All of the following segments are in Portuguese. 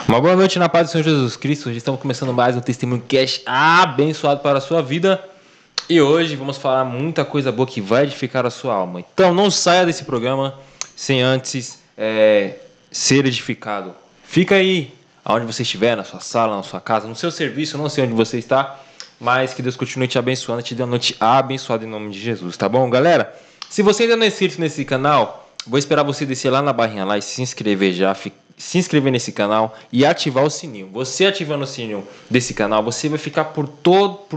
Uma boa noite na paz do Senhor Jesus Cristo. Hoje estamos começando mais um Testemunho Cast abençoado para a sua vida. E hoje vamos falar muita coisa boa que vai edificar a sua alma. Então não saia desse programa sem antes ser edificado. Fica aí, aonde você estiver, na sua sala, na sua casa, no seu serviço, não sei onde você está, mas que Deus continue te abençoando, te dê uma noite abençoada em nome de Jesus, tá bom, galera? Se você ainda não é inscrito nesse canal, vou esperar você descer lá na barrinha lá e se inscrever já, se inscrever nesse canal e ativar o sininho. Você ativando o sininho desse canal, você vai ficar por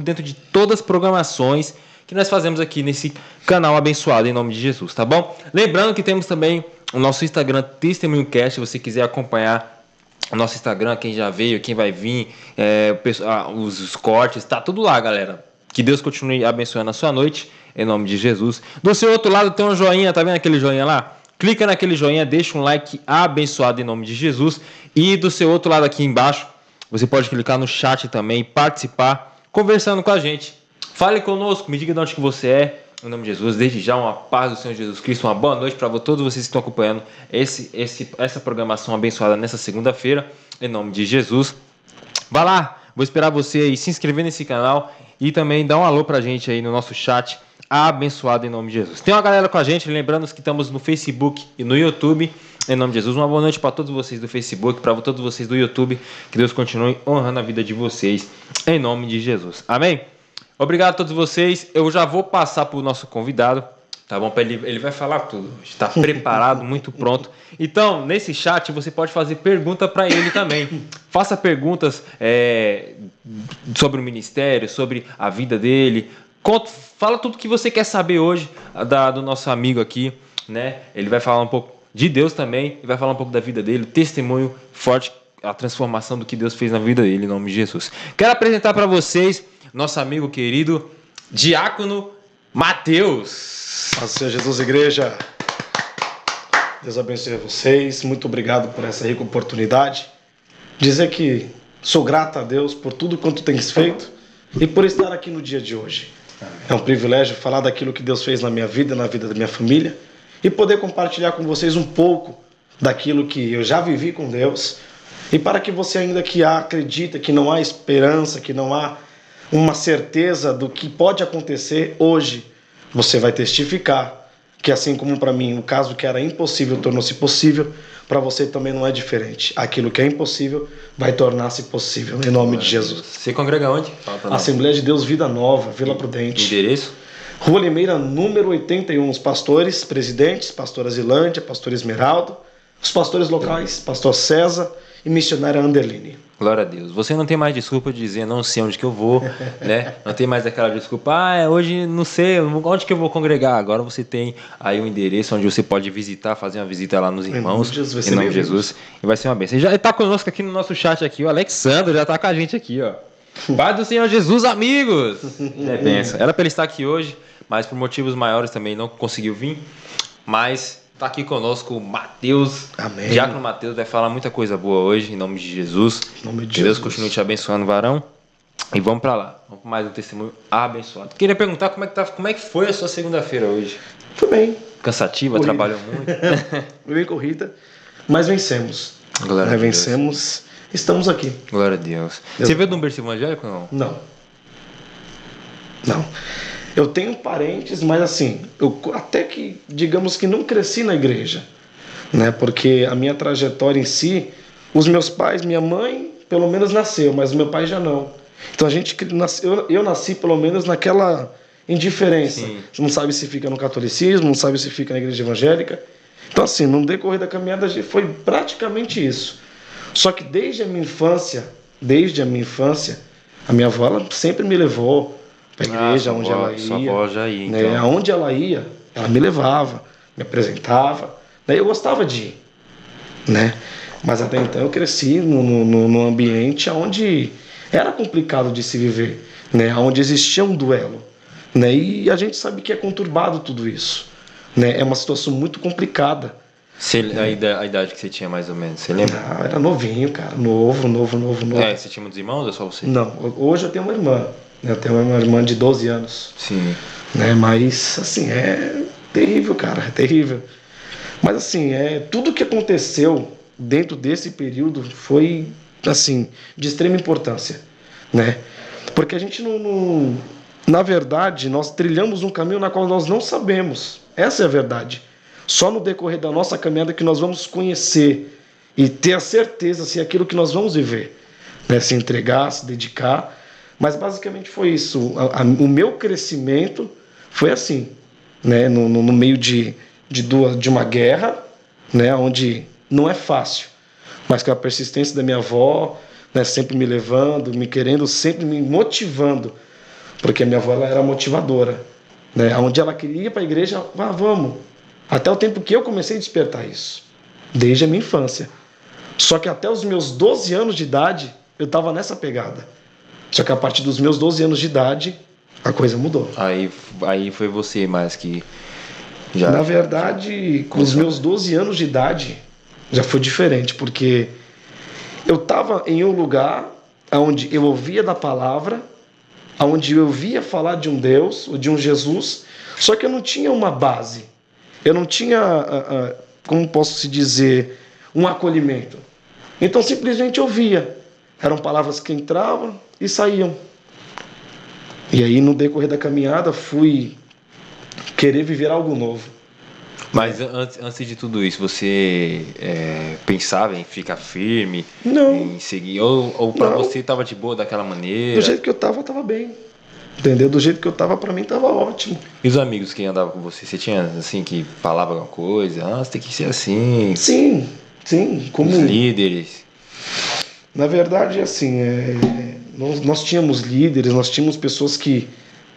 dentro de todas as programações que nós fazemos aqui nesse canal abençoado em nome de Jesus, tá bom? Lembrando que temos também o nosso Instagram Testemunho Cast, se você quiser acompanhar o nosso Instagram, quem já veio, quem vai vir, os cortes, tá tudo lá, galera. Que Deus continue abençoando a sua noite, em nome de Jesus. Do seu outro lado tem um joinha, tá vendo aquele joinha lá? Clica naquele joinha, deixa um like abençoado em nome de Jesus. E do seu outro lado aqui embaixo, você pode clicar no chat também, participar, conversando com a gente. Fale conosco, me diga de onde que você é, em nome de Jesus. Desde já, uma paz do Senhor Jesus Cristo, uma boa noite para todos vocês que estão acompanhando essa programação abençoada nessa segunda-feira, em nome de Jesus. Vai lá, vou esperar você aí se inscrever nesse canal e também dar um alô pra gente aí no nosso chat, abençoado em nome de Jesus. Tem uma galera com a gente, lembrando que estamos no Facebook e no YouTube, em nome de Jesus. Uma boa noite para todos vocês do Facebook, para todos vocês do YouTube, que Deus continue honrando a vida de vocês, em nome de Jesus. Amém? Obrigado a todos vocês. Eu já vou passar para o nosso convidado, tá bom? Ele vai falar tudo. Está preparado, muito pronto. Então, nesse chat, você pode fazer pergunta para ele também. Faça perguntas sobre o ministério, sobre a vida dele. Fala tudo que você quer saber hoje do nosso amigo aqui, né? Ele vai falar um pouco de Deus também, e vai falar um pouco da vida dele, o testemunho forte, a transformação do que Deus fez na vida dele, em nome de Jesus. Quero apresentar para vocês nosso amigo querido, Diácono Mateus. Paz do Senhor Jesus, igreja. Deus abençoe vocês. Muito obrigado por essa rica oportunidade. Dizer que sou grato a Deus por tudo quanto tens feito e por estar aqui no dia de hoje. É um privilégio falar daquilo que Deus fez na minha vida, na vida da minha família, e poder compartilhar com vocês um pouco daquilo que eu já vivi com Deus. E para que você ainda que acredita que não há esperança, que não há uma certeza do que pode acontecer hoje, você vai testificar que assim como para mim o caso que era impossível tornou-se possível, para você também não é diferente. Aquilo que é impossível vai tornar-se possível, em nome de Jesus. Você congrega onde? Assembleia de Deus Vida Nova, Vila Prudente. Endereço? Rua Limeira, número 81. Os pastores presidentes, pastora Zilândia, pastor Esmeraldo, os pastores locais, pastor César e missionária Anderline. Glória a Deus. Você não tem mais desculpa de dizer não sei onde que eu vou, né? Não tem mais aquela desculpa, hoje não sei onde que eu vou congregar. Agora você tem aí um endereço onde você pode visitar, fazer uma visita lá nos irmãos, em nome de Jesus, e vai ser uma bênção. Ele já está conosco aqui no nosso chat aqui, o Alexandre já está com a gente aqui, ó. Paz do Senhor Jesus, amigos! É bênção. Era para ele estar aqui hoje, mas por motivos maiores também não conseguiu vir, mas está aqui conosco o Mateus. Amém. Diácono Mateus vai falar muita coisa boa hoje, em nome de Jesus. Em nome de que Deus Jesus. continue te abençoando, varão. E vamos para lá. Vamos para mais um testemunho abençoado. Queria perguntar como é que foi a sua segunda-feira hoje? Foi bem. Cansativa, Corrida. trabalhou muito. Foi bem corrida, mas vencemos. Glória a Deus. Vencemos, estamos aqui. Glória a Deus. Você veio de um berço evangélico ou não? Não. Eu tenho parentes, mas assim, eu até que, digamos que não cresci na igreja, né? Porque a minha trajetória em si, os meus pais, minha mãe, pelo menos nasceu, mas meu pai já não. Então eu nasci pelo menos naquela indiferença. Sim. Você não sabe se fica no catolicismo, não sabe se fica na igreja evangélica. Então assim, no decorrer da caminhada foi praticamente isso. Só que desde a minha infância, a minha avó ela sempre me levou para a igreja, onde ela ia. Sua avó já ia, então. Né, aonde ela ia, ela me levava, me apresentava. Daí eu gostava de ir, né? Mas até então eu cresci num ambiente onde era complicado de se viver, né? Onde existia um duelo, né? E a gente sabe que é conturbado tudo isso, né? É uma situação muito complicada. A idade que você tinha mais ou menos, você lembra? Ah, era novinho, cara, novo. Você tinha muitos irmãos ou só você? Não, hoje eu tenho uma irmã, né? Eu tenho uma irmã de 12 anos. Sim. Né? Mas, assim, é terrível, cara, é terrível. Mas, assim, tudo que aconteceu dentro desse período foi, assim, de extrema importância, né? Porque a gente na verdade, nós trilhamos um caminho na qual nós não sabemos. Essa é a verdade. Só no decorrer da nossa caminhada que nós vamos conhecer e ter a certeza se é aquilo que nós vamos viver, né? Se entregar, se dedicar. Mas basicamente foi isso. O meu crescimento foi assim, né? No meio de uma guerra, né? Onde não é fácil, mas com a persistência da minha avó, né? Sempre me levando, me querendo, sempre me motivando, porque a minha avó ela era motivadora, né? Onde ela queria ir para a igreja, vamos. Até o tempo que eu comecei a despertar isso, desde a minha infância. Só que até os meus 12 anos de idade, eu estava nessa pegada. Só que a partir dos meus 12 anos de idade, a coisa mudou. Aí foi você mais que Na verdade, com os meus 12 anos de idade, já foi diferente, porque eu estava em um lugar onde eu ouvia da palavra, onde eu ouvia falar de um Deus, ou de um Jesus, só que eu não tinha uma base. Eu não tinha, como posso se dizer, um acolhimento. Então simplesmente ouvia. Eram palavras que entravam e saíam. E aí no decorrer da caminhada fui querer viver algo novo. Mas antes de tudo isso, você pensava em ficar firme, Não. em seguir, ou para Não. você tava de boa daquela maneira? Do jeito que eu tava bem. Entendeu? Do jeito que eu tava, pra mim tava ótimo. E os amigos que andavam com você, você tinha assim que falava alguma coisa? Ah, você tem que ser assim. Sim, sim. Como Os líderes. Na verdade, assim, nós tínhamos líderes, nós tínhamos pessoas que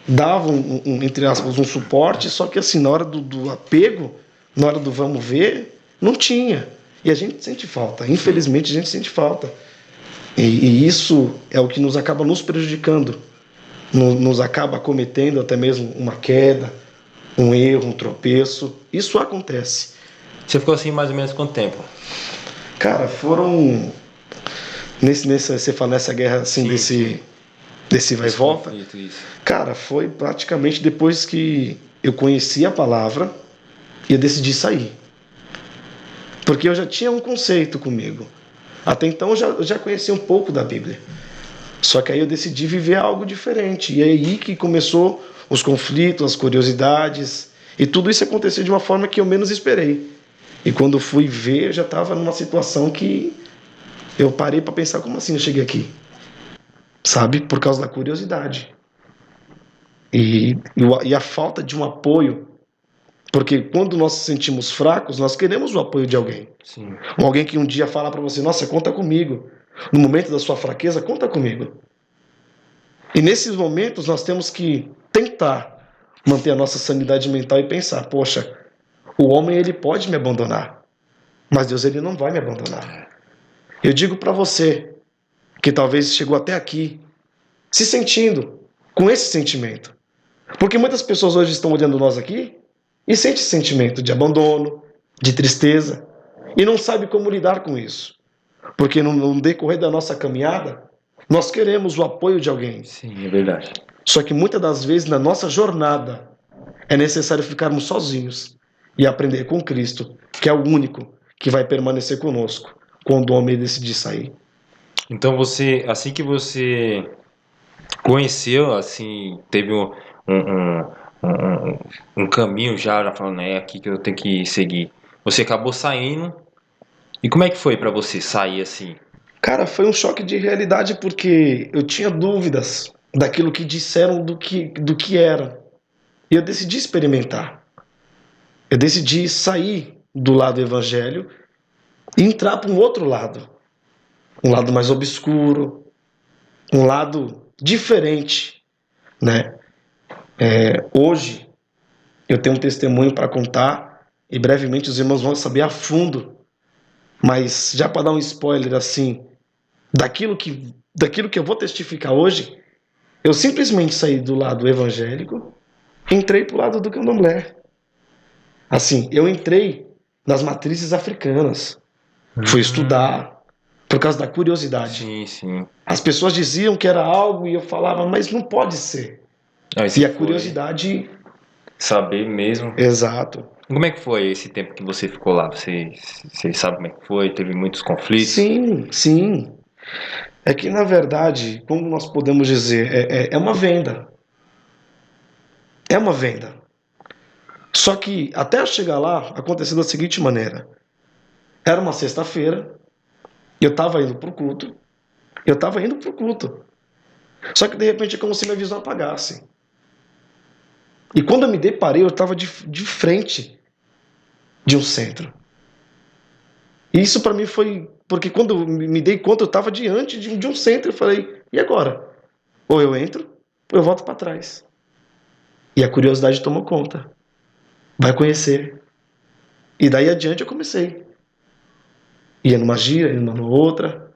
davam, entre aspas, um suporte, só que assim, na hora do apego, na hora do vamos ver, não tinha. E a gente sente falta, infelizmente a gente sente falta. E isso é o que nos acaba nos prejudicando, nos acaba cometendo até mesmo uma queda, um erro, um tropeço. Isso acontece. Você ficou assim mais ou menos quanto tempo? Cara, foram... você fala nessa guerra assim, Sim. desse vai e volta. Isso. Cara, foi praticamente depois que eu conheci a palavra e eu decidi sair. Porque eu já tinha um conceito comigo. Até então eu já conhecia um pouco da Bíblia. Só que aí eu decidi viver algo diferente. E é aí que começou os conflitos, as curiosidades. E tudo isso aconteceu de uma forma que eu menos esperei. E quando eu fui ver, eu já estava numa situação que eu parei para pensar, como assim eu cheguei aqui? Sabe? Por causa da curiosidade. E a falta de um apoio, porque quando nós nos sentimos fracos, nós queremos o apoio de alguém. Sim. Alguém que um dia fala para você, nossa, conta comigo. No momento da sua fraqueza, conta comigo. E nesses momentos nós temos que tentar manter a nossa sanidade mental e pensar, poxa, o homem ele pode me abandonar, mas Deus ele não vai me abandonar. Eu digo para você, que talvez chegou até aqui, se sentindo com esse sentimento. Porque muitas pessoas hoje estão olhando nós aqui e sentem esse sentimento de abandono, de tristeza, e não sabe como lidar com isso. Porque no decorrer da nossa caminhada, nós queremos o apoio de alguém. Sim, é verdade. Só que muitas das vezes na nossa jornada é necessário ficarmos sozinhos e aprender com Cristo, que é o único que vai permanecer conosco quando o homem decidir sair. Então você, assim que você conheceu, assim, teve um caminho já falando, é aqui que eu tenho que seguir. Você acabou saindo. E como é que foi pra você sair assim? Cara, foi um choque de realidade porque eu tinha dúvidas daquilo que disseram do que era. E eu decidi experimentar. Eu decidi sair do lado evangelho e entrar para um outro lado. Um lado mais obscuro, um lado diferente, né? Hoje eu tenho um testemunho para contar e brevemente os irmãos vão saber a fundo. Mas já para dar um spoiler assim, daquilo que eu vou testificar hoje, eu simplesmente saí do lado evangélico e entrei para o lado do candomblé. Assim, eu entrei nas matrizes africanas. Fui estudar por causa da curiosidade. Sim. As pessoas diziam que era algo e eu falava, mas não pode ser. E a curiosidade... Saber mesmo. Exato. Como é que foi esse tempo que você ficou lá? Você sabe como é que foi? Teve muitos conflitos? Sim, sim. É que, na verdade, como nós podemos dizer, é uma venda. É uma venda. Só que até eu chegar lá, aconteceu da seguinte maneira. Era uma sexta-feira, eu estava indo pro culto, eu estava indo pro culto. Só que de repente é como se minha visão apagasse. E quando eu me deparei, eu estava de frente de um centro. E isso para mim foi. Porque quando eu me dei conta, eu estava diante de um centro. Eu falei, e agora? Ou eu entro, ou eu volto para trás. E a curiosidade tomou conta. Vai conhecer. E daí adiante eu comecei. Ia numa gira, ia numa outra.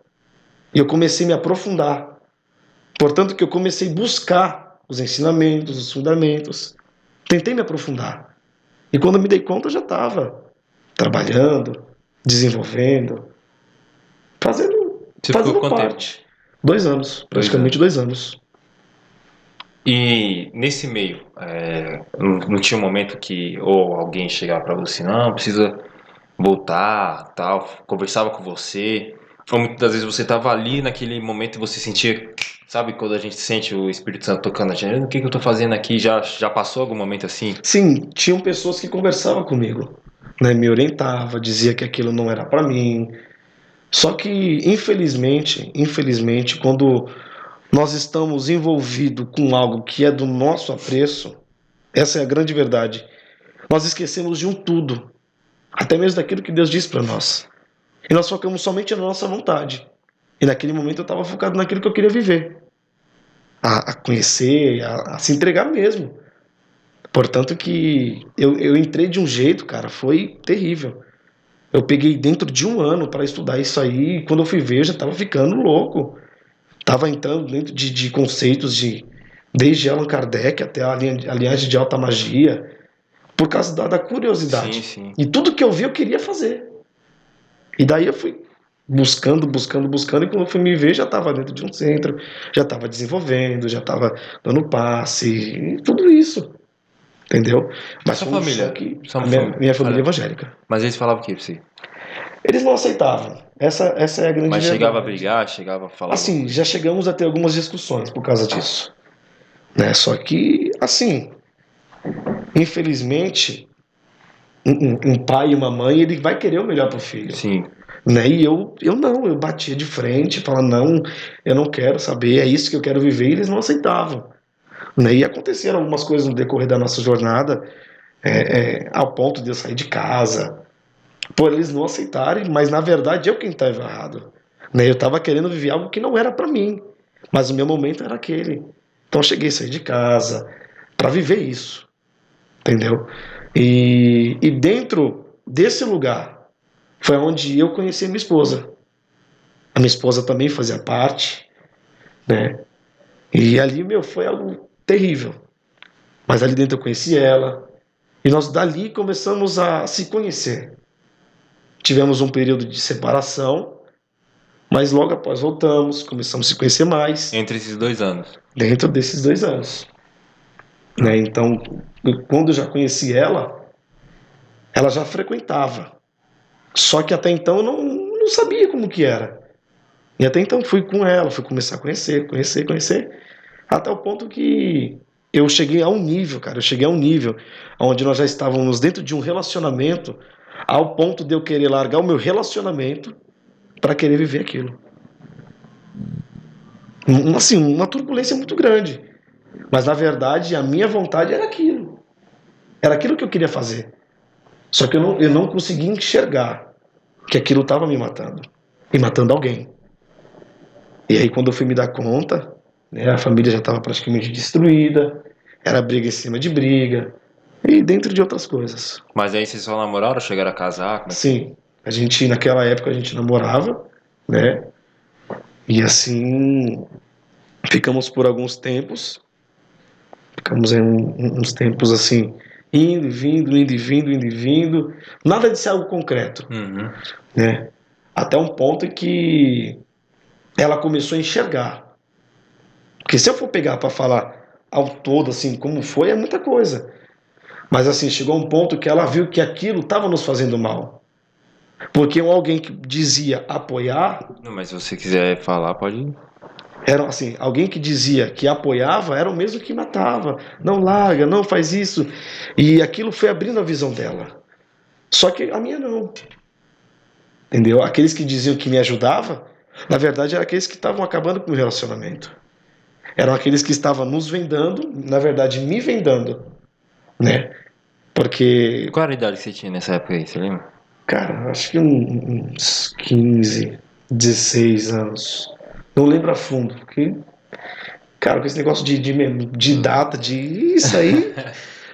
E eu comecei a me aprofundar. Portanto, que eu comecei a buscar os ensinamentos, os fundamentos. Tentei me aprofundar. E quando eu me dei conta, eu já estava trabalhando, desenvolvendo, fazendo, Você ficou fazendo quanto tempo? parte. 2 anos, 2 anos. praticamente 2 anos. E nesse meio, não tinha um momento que ou alguém chegava pra você, não, precisa voltar, tal, conversava com você, ou muitas das vezes você tava ali naquele momento e você sentia, sabe, quando a gente sente o Espírito Santo tocando a gente, o que que eu tô fazendo aqui? Já passou algum momento assim? Sim, tinham pessoas que conversavam comigo, né, me orientava, dizia que aquilo não era para mim. Só que, infelizmente, quando nós estamos envolvidos com algo que é do nosso apreço, essa é a grande verdade. Nós esquecemos de um tudo, até mesmo daquilo que Deus disse para nós. E nós focamos somente na nossa vontade. E naquele momento eu estava focado naquilo que eu queria viver, a conhecer, a se entregar mesmo. Portanto que eu entrei de um jeito, cara, foi terrível. Eu peguei dentro de um ano para estudar isso aí, e quando eu fui ver, eu já estava ficando louco. Estava entrando dentro de conceitos desde Allan Kardec até a linhagem de alta magia, por causa da Sim, curiosidade. sim. E tudo que eu vi, eu queria fazer. E daí eu fui buscando, buscando, buscando, e quando eu fui me ver, já estava dentro de um centro, já estava desenvolvendo, já estava dando passe, e tudo isso, entendeu? E Mas sua foi um família? choque, Sua a minha família é olha, evangélica. mas eles falavam o que pra você? Eles não aceitavam, essa é a grande Mas chegava a verdade. brigar, chegava a falar alguma Assim, coisa? já chegamos a ter algumas discussões por causa disso, né? Só que, assim, infelizmente, um pai e uma mãe, ele vai querer o melhor pro filho, Sim. né? E eu não, eu batia de frente, falava, não, eu não quero saber, é isso que eu quero viver, e eles não aceitavam, né? E aconteceram algumas coisas no decorrer da nossa jornada, ao ponto de eu sair de casa, por eles não aceitarem, mas na verdade eu quem estava errado, né? Eu estava querendo viver algo que não era para mim, mas o meu momento era aquele. Então eu cheguei a sair de casa para viver isso, entendeu? E dentro desse lugar foi onde eu conheci a minha esposa. A minha esposa também fazia parte, né? E ali, meu, foi algo terrível. Mas ali dentro eu conheci ela. E nós dali começamos a se conhecer. Tivemos um período de separação, mas logo após voltamos, começamos a se conhecer mais Entre esses 2 anos. dentro desses 2 anos, né? Então, quando eu já conheci ela, ela já frequentava. Só que até então eu não sabia como que era. E até então fui com ela, fui começar a conhecer, conhecer, conhecer, até o ponto que eu cheguei a um nível, cara, eu cheguei a um nível onde nós já estávamos dentro de um relacionamento, ao ponto de eu querer largar o meu relacionamento para querer viver aquilo. Assim, uma turbulência muito grande. Mas na verdade a minha vontade era aquilo. Era aquilo que eu queria fazer. Só que eu não conseguia enxergar que aquilo estava me matando. E matando alguém. E aí quando eu fui me dar conta, né, a família já estava praticamente destruída. Era briga em cima de briga. E dentro de outras coisas. Mas aí vocês só namoraram, chegaram a casar, como é que foi? Sim, naquela época a gente namorava, né? E assim, ficamos por alguns tempos. Ficamos em uns tempos assim, indo e vindo, indo e vindo, indo e vindo. Nada de ser algo concreto, Uhum. né? Até um ponto em que ela começou a enxergar. Porque se eu for pegar para falar ao todo assim como foi, é muita coisa. Mas assim, chegou um ponto que ela viu que aquilo estava nos fazendo mal. Porque alguém que dizia apoiar, Não, mas se você quiser falar, pode. era assim, alguém que dizia que apoiava era o mesmo que matava. Não larga, não faz isso. E aquilo foi abrindo a visão dela. Só que a minha não. Entendeu? Aqueles que diziam que me ajudava, na verdade eram aqueles que estavam acabando com o relacionamento. Eram aqueles que estavam nos vendando, na verdade me vendando, né? Porque, Qual era a idade que você tinha nessa época aí, você lembra? cara, acho que uns 15, 16 anos. Não lembro a fundo, porque, cara, com esse negócio de data, de isso aí,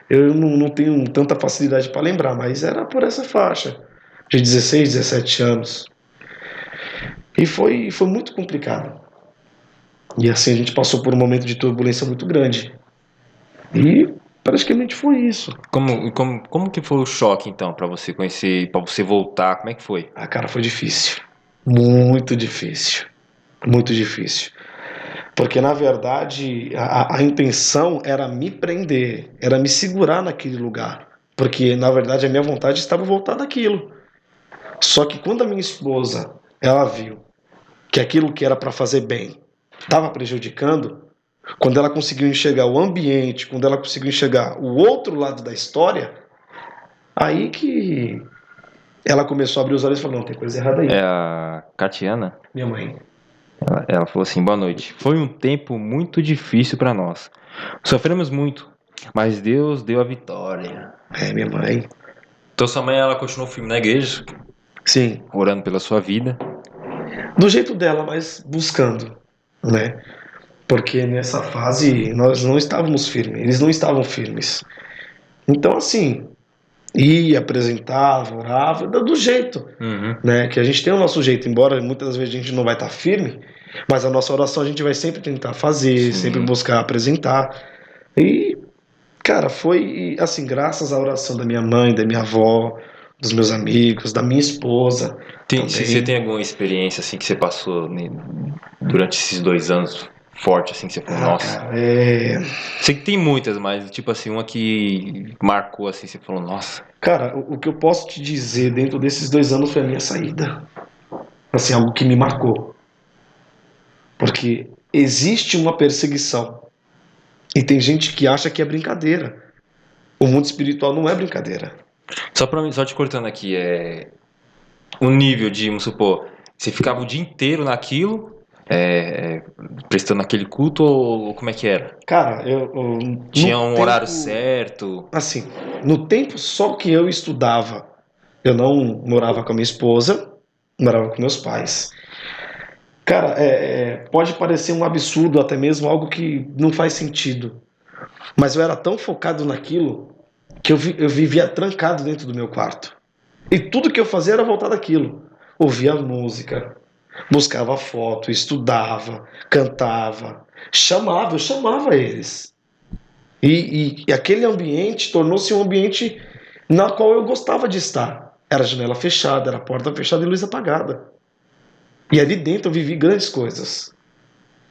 eu não tenho tanta facilidade para lembrar, mas era por essa faixa, de 16, 17 anos. E foi muito complicado. E assim, a gente passou por um momento de turbulência muito grande. E praticamente foi isso. Como que foi o choque, então, pra você conhecer, pra você voltar? Como é que foi? Ah, cara, foi difícil. Muito difícil. Muito difícil. Porque, na verdade, a intenção era me prender, era me segurar naquele lugar. Porque, na verdade, a minha vontade estava voltada àquilo. Só que quando a minha esposa, ela viu que aquilo que era para fazer bem estava prejudicando, quando ela conseguiu enxergar o ambiente, quando ela conseguiu enxergar o outro lado da história, aí que ela começou a abrir os olhos e falou, não, tem coisa errada É aí. a Catiana. Minha mãe. Ela falou assim: boa noite. Foi um tempo muito difícil pra nós. Sofremos muito, mas Deus deu a vitória. É, minha mãe. Então sua mãe ela continuou firme na igreja, Sim, orando pela sua vida. do jeito dela, mas buscando, né? Porque nessa fase nós não estávamos firmes, eles não estavam firmes. Então, assim, ia, apresentava, orava, do jeito, Uhum. né? Que a gente tem o nosso jeito, embora muitas vezes a gente não vai estar firme, mas a nossa oração a gente vai sempre tentar fazer, sempre Sim. buscar apresentar. E, cara, foi assim, graças à oração da minha mãe, da minha avó, dos meus amigos, da minha esposa Se você também. tem alguma experiência assim que você passou durante esses 2 anos forte, assim, que você falou, Ah, nossa. cara, Sei que tem muitas, mas tipo assim, uma que marcou assim, você falou, nossa. Cara, o que eu posso te dizer dentro desses 2 anos foi a minha saída. Assim, algo que me marcou. Porque existe uma perseguição. E tem gente que acha que é brincadeira. O mundo espiritual não é brincadeira. Só te cortando aqui, o nível de, vamos supor, você ficava o dia inteiro naquilo, prestando aquele culto, ou como é que era? Cara, Tinha no um horário tempo. certo? Assim, no tempo só que eu estudava, eu não morava com a minha esposa, morava com meus pais. Cara, pode parecer um absurdo, até mesmo algo que não faz sentido. Mas eu era tão focado naquilo que eu vivia trancado dentro do meu quarto. E tudo que eu fazia era voltar daquilo. Ouvia música, buscava foto, estudava, cantava, eu chamava eles. E aquele ambiente tornou-se um ambiente na qual eu gostava de estar. Era janela fechada, era porta fechada e luz apagada. E ali dentro eu vivi grandes coisas.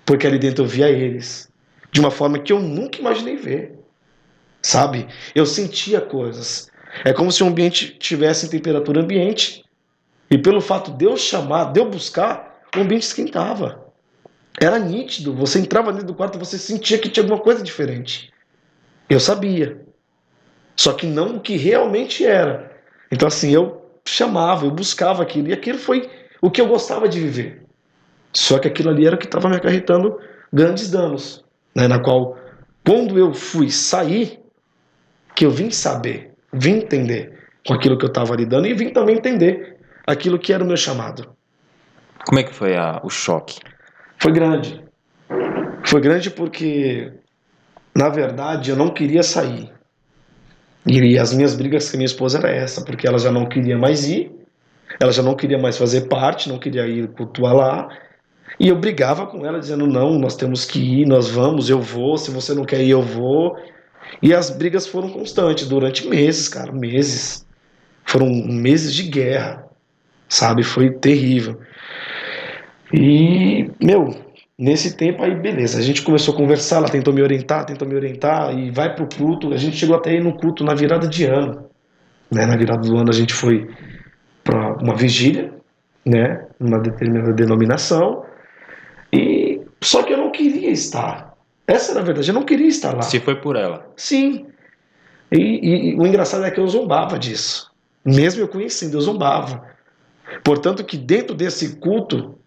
Porque ali dentro eu via eles. De uma forma que eu nunca imaginei ver. Sabe? Eu sentia coisas. É como se o ambiente tivesse em temperatura ambiente. E pelo fato de eu chamar, de eu buscar, o ambiente esquentava. Era nítido. Você entrava dentro do quarto e você sentia que tinha alguma coisa diferente. Eu sabia. Só que não o que realmente era. Então, assim, eu chamava, eu buscava aquilo. E aquilo foi o que eu gostava de viver. Só que aquilo ali era o que estava me acarretando grandes danos. Né? Na qual, quando eu fui sair, que eu vim saber, vim entender com aquilo que eu estava lidando e vim também entender aquilo que era o meu chamado. Como é que foi o choque? Foi grande. Foi grande porque, na verdade, eu não queria sair. E as minhas brigas com a minha esposa era essa, porque ela já não queria mais ir, ela já não queria mais fazer parte, não queria ir cultuar lá. E eu brigava com ela, dizendo: não, nós temos que ir, nós vamos, eu vou, se você não quer ir, eu vou. E as brigas foram constantes durante meses, cara, meses. Foram meses de guerra, sabe? Foi terrível. E, meu, nesse tempo aí, beleza, a gente começou a conversar, ela tentou me orientar, e vai pro culto. A gente chegou até aí no culto na virada de ano, né? Na virada do ano a gente foi para uma vigília, né? Numa determinada denominação, e só que eu não queria estar. Essa era a verdade, eu não queria estar lá. Se foi por ela. Sim. E o engraçado é que eu zombava disso. Mesmo eu conhecendo, eu zombava. Portanto, que dentro desse culto,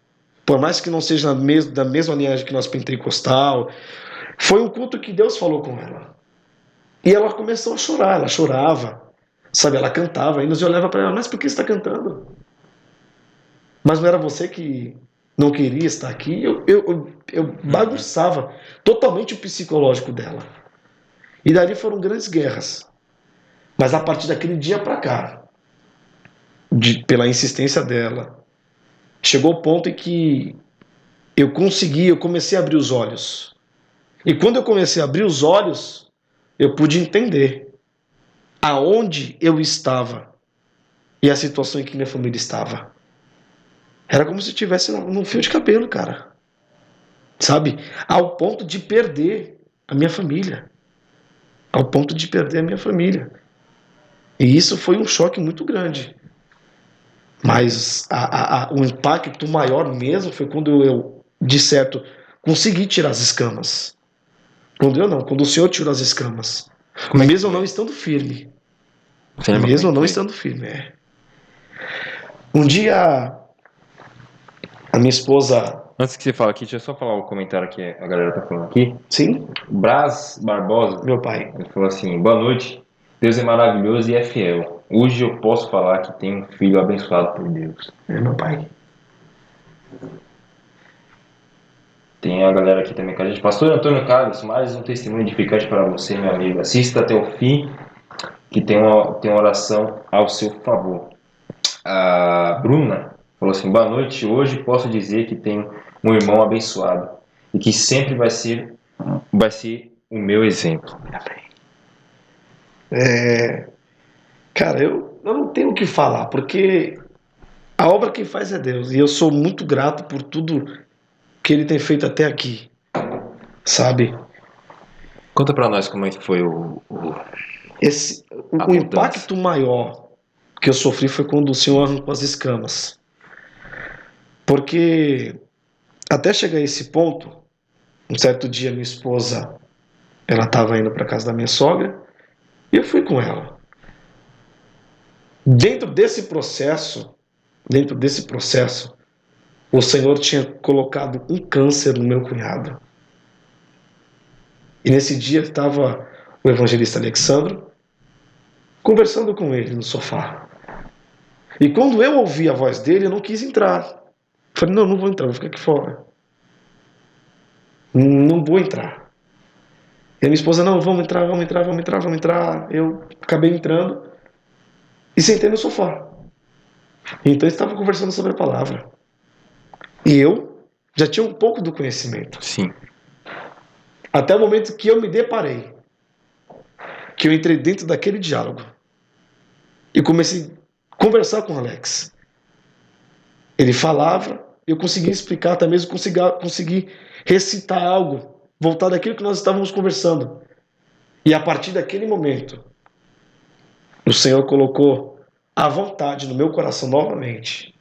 por mais que não seja da mesma linhagem que nós pentecostal, foi um culto que Deus falou com ela. E ela começou a chorar, ela chorava, sabe? Ela cantava, ainda eu olhava para ela, mas por que você está cantando? Mas não era você que não queria estar aqui? Eu bagunçava totalmente o psicológico dela. E dali foram grandes guerras. Mas a partir daquele dia para cá, pela insistência dela, chegou o ponto em que eu comecei a abrir os olhos. E quando eu comecei a abrir os olhos, eu pude entender aonde eu estava e a situação em que minha família estava. Era como se estivesse num fio de cabelo, cara. Sabe? Ao ponto de perder a minha família. Ao ponto de perder a minha família. E isso foi um choque muito grande. Mas o impacto maior mesmo foi quando eu, de certo, consegui tirar as escamas. Quando o Senhor tirou as escamas. Mesmo não estando firme. Mesmo não estando firme, Um dia, a minha esposa... Antes que você fale aqui, deixa eu só falar o comentário que a galera tá falando aqui. Sim? Brás Barbosa. Meu pai. Ele falou assim, boa noite. Deus é maravilhoso e é fiel. Hoje eu posso falar que tenho um filho abençoado por Deus. É meu pai. Tem a galera aqui também com a gente. Pastor Antônio Carlos, mais um testemunho edificante para você, meu amigo. Assista até o fim, que tem uma oração ao seu favor. A Bruna falou assim, boa noite. Hoje posso dizer que tenho um irmão abençoado e que sempre vai ser o meu exemplo. Cara, eu não tenho o que falar, porque a obra quem faz é Deus. E eu sou muito grato por tudo que Ele tem feito até aqui. Sabe? Conta pra nós como é que foi o impacto maior que eu sofri foi quando o Senhor arrancou as escamas. Porque até chegar a esse ponto, um certo dia minha esposa, ela estava indo para casa da minha sogra, e eu fui com ela. Dentro desse processo, o Senhor tinha colocado um câncer no meu cunhado. E nesse dia estava o evangelista Alexandro conversando com ele no sofá. E quando eu ouvi a voz dele, eu não quis entrar. Falei, não vou entrar, vou ficar aqui fora. Não vou entrar. E a minha esposa, não, vamos entrar. Eu acabei entrando e sentei no sofá. Então eu estava conversando sobre a palavra. E eu já tinha um pouco do conhecimento. Sim. Até o momento que eu me deparei, que eu entrei dentro daquele diálogo e comecei a conversar com o Alex. Ele falava, eu conseguia explicar, até mesmo consegui recitar algo, voltar daquilo que nós estávamos conversando. E a partir daquele momento, o Senhor colocou a vontade no meu coração novamente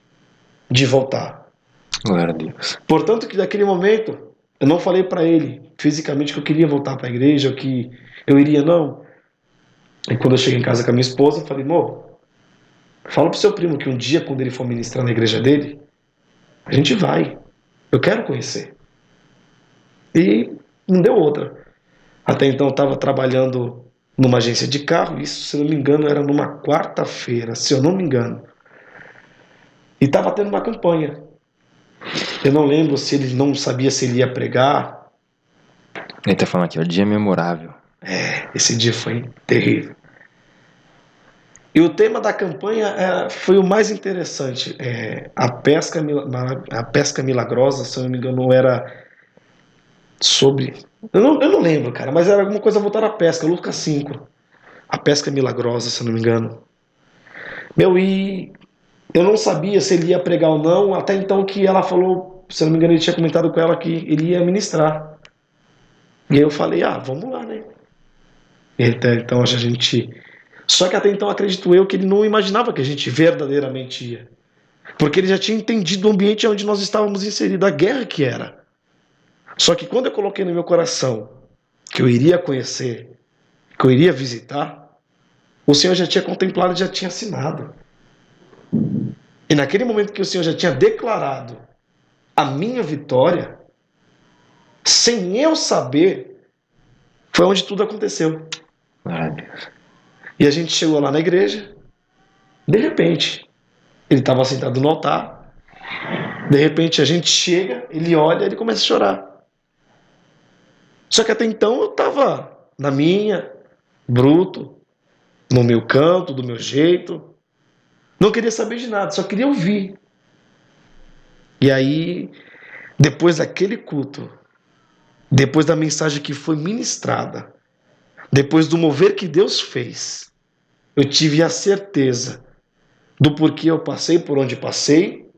de voltar. Glória a Deus. Portanto, que daquele momento, eu não falei para ele fisicamente que eu queria voltar para a igreja, ou que eu iria, não. E quando eu cheguei em casa com a minha esposa, eu falei, amor, fala pro seu primo que um dia, quando ele for ministrar na igreja dele, a gente vai. Eu quero conhecer. E não deu outra. Até então eu estava trabalhando numa agência de carro, isso, se não me engano, era numa quarta-feira, se eu não me engano. E estava tendo uma campanha. Eu não lembro se ele não sabia se ele ia pregar. Ele está falando aqui, o dia memorável. Esse dia foi terrível. E o tema da campanha foi o mais interessante. A pesca milagrosa, se eu não me engano, era sobre... Eu não lembro, cara, mas era alguma coisa voltada à pesca, Lucas 5. A pesca milagrosa, se eu não me engano. E eu não sabia se ele ia pregar ou não, até então que ela falou se eu não me engano, ele tinha comentado com ela que ele ia ministrar. E aí eu falei, vamos lá, né? Então a gente... Só que até então acredito eu que ele não imaginava que a gente verdadeiramente ia. Porque ele já tinha entendido o ambiente onde nós estávamos inseridos, a guerra que era. Só que quando eu coloquei no meu coração que eu iria conhecer, que eu iria visitar, o Senhor já tinha contemplado, já tinha assinado. E naquele momento que o Senhor já tinha declarado a minha vitória, sem eu saber, foi onde tudo aconteceu. Ai, Deus. E a gente chegou lá na igreja, de repente, ele estava sentado no altar, de repente a gente chega, ele olha, ele começa a chorar. Só que até então eu estava na minha, bruto, no meu canto, do meu jeito, não queria saber de nada, só queria ouvir. E aí, depois daquele culto, depois da mensagem que foi ministrada, depois do mover que Deus fez, eu tive a certeza do porquê eu passei por onde passei,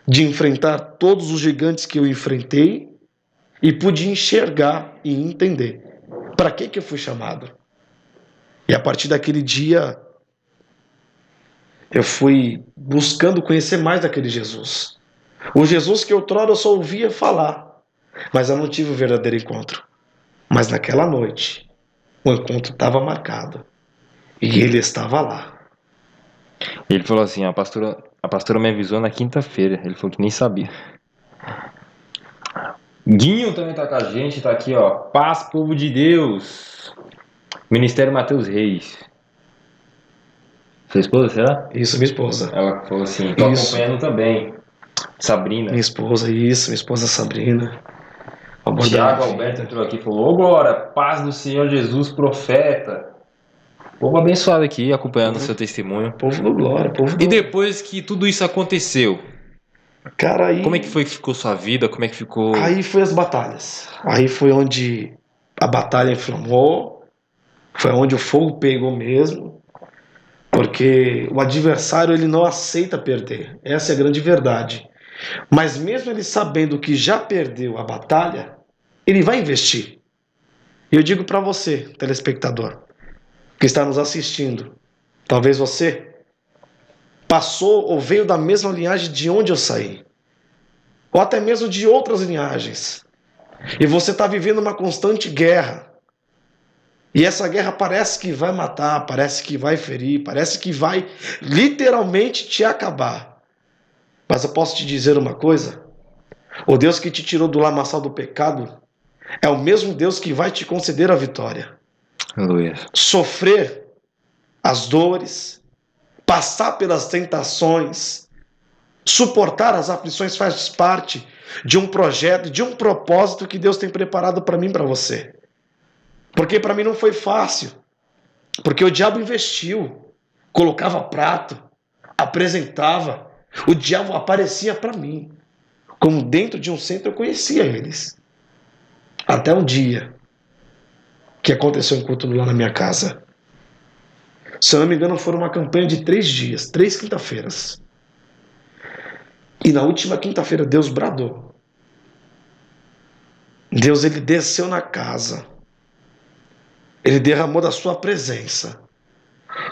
de enfrentar todos os gigantes que eu enfrentei e pude enxergar e entender para que eu fui chamado. E a partir daquele dia, eu fui buscando conhecer mais daquele Jesus. O Jesus que outrora eu só ouvia falar, mas eu não tive o verdadeiro encontro. Mas naquela noite, o encontro estava marcado e ele estava lá. Ele falou assim, a pastora me avisou na quinta-feira. Ele falou que nem sabia. Guinho também tá com a gente, tá aqui, ó. Paz, povo de Deus. Ministério Mateus Reis. Sua esposa, será? Isso, minha esposa. Ela falou assim, tô Isso. acompanhando também. Sabrina. Minha esposa, isso, minha esposa Sabrina. Amor da Tiago minha Alberto vida. entrou aqui e falou, ô Glória, paz do Senhor Jesus, profeta. Povo abençoado aqui, acompanhando o seu testemunho. Povo do glória, povo E do... depois que tudo isso aconteceu, Cara, aí... como é que foi que ficou sua vida? Como é que ficou... Aí foi as batalhas. Aí foi onde a batalha inflamou. Foi onde o fogo pegou mesmo. Porque o adversário, ele não aceita perder. Essa é a grande verdade. Mas mesmo ele sabendo que já perdeu a batalha, ele vai investir. E eu digo para você, telespectador, que está nos assistindo, talvez você passou ou veio da mesma linhagem de onde eu saí, ou até mesmo de outras linhagens, e você está vivendo uma constante guerra, e essa guerra parece que vai matar, parece que vai ferir, parece que vai literalmente te acabar. Mas eu posso te dizer uma coisa: o Deus que te tirou do lamaçal do pecado é o mesmo Deus que vai te conceder a vitória. Aleluia. Sofrer as dores, passar pelas tentações, suportar as aflições faz parte de um projeto, de um propósito que Deus tem preparado para mim e para você. Porque para mim não foi fácil, porque o diabo investiu, colocava prato, apresentava, o diabo aparecia para mim. Como dentro de um centro eu conhecia eles. Até um dia que aconteceu um culto lá na minha casa. Se eu não me engano, foram uma campanha de 3 dias, 3 quinta-feiras. E na última quinta-feira, Deus bradou. Deus, ele desceu na casa. Ele derramou da sua presença.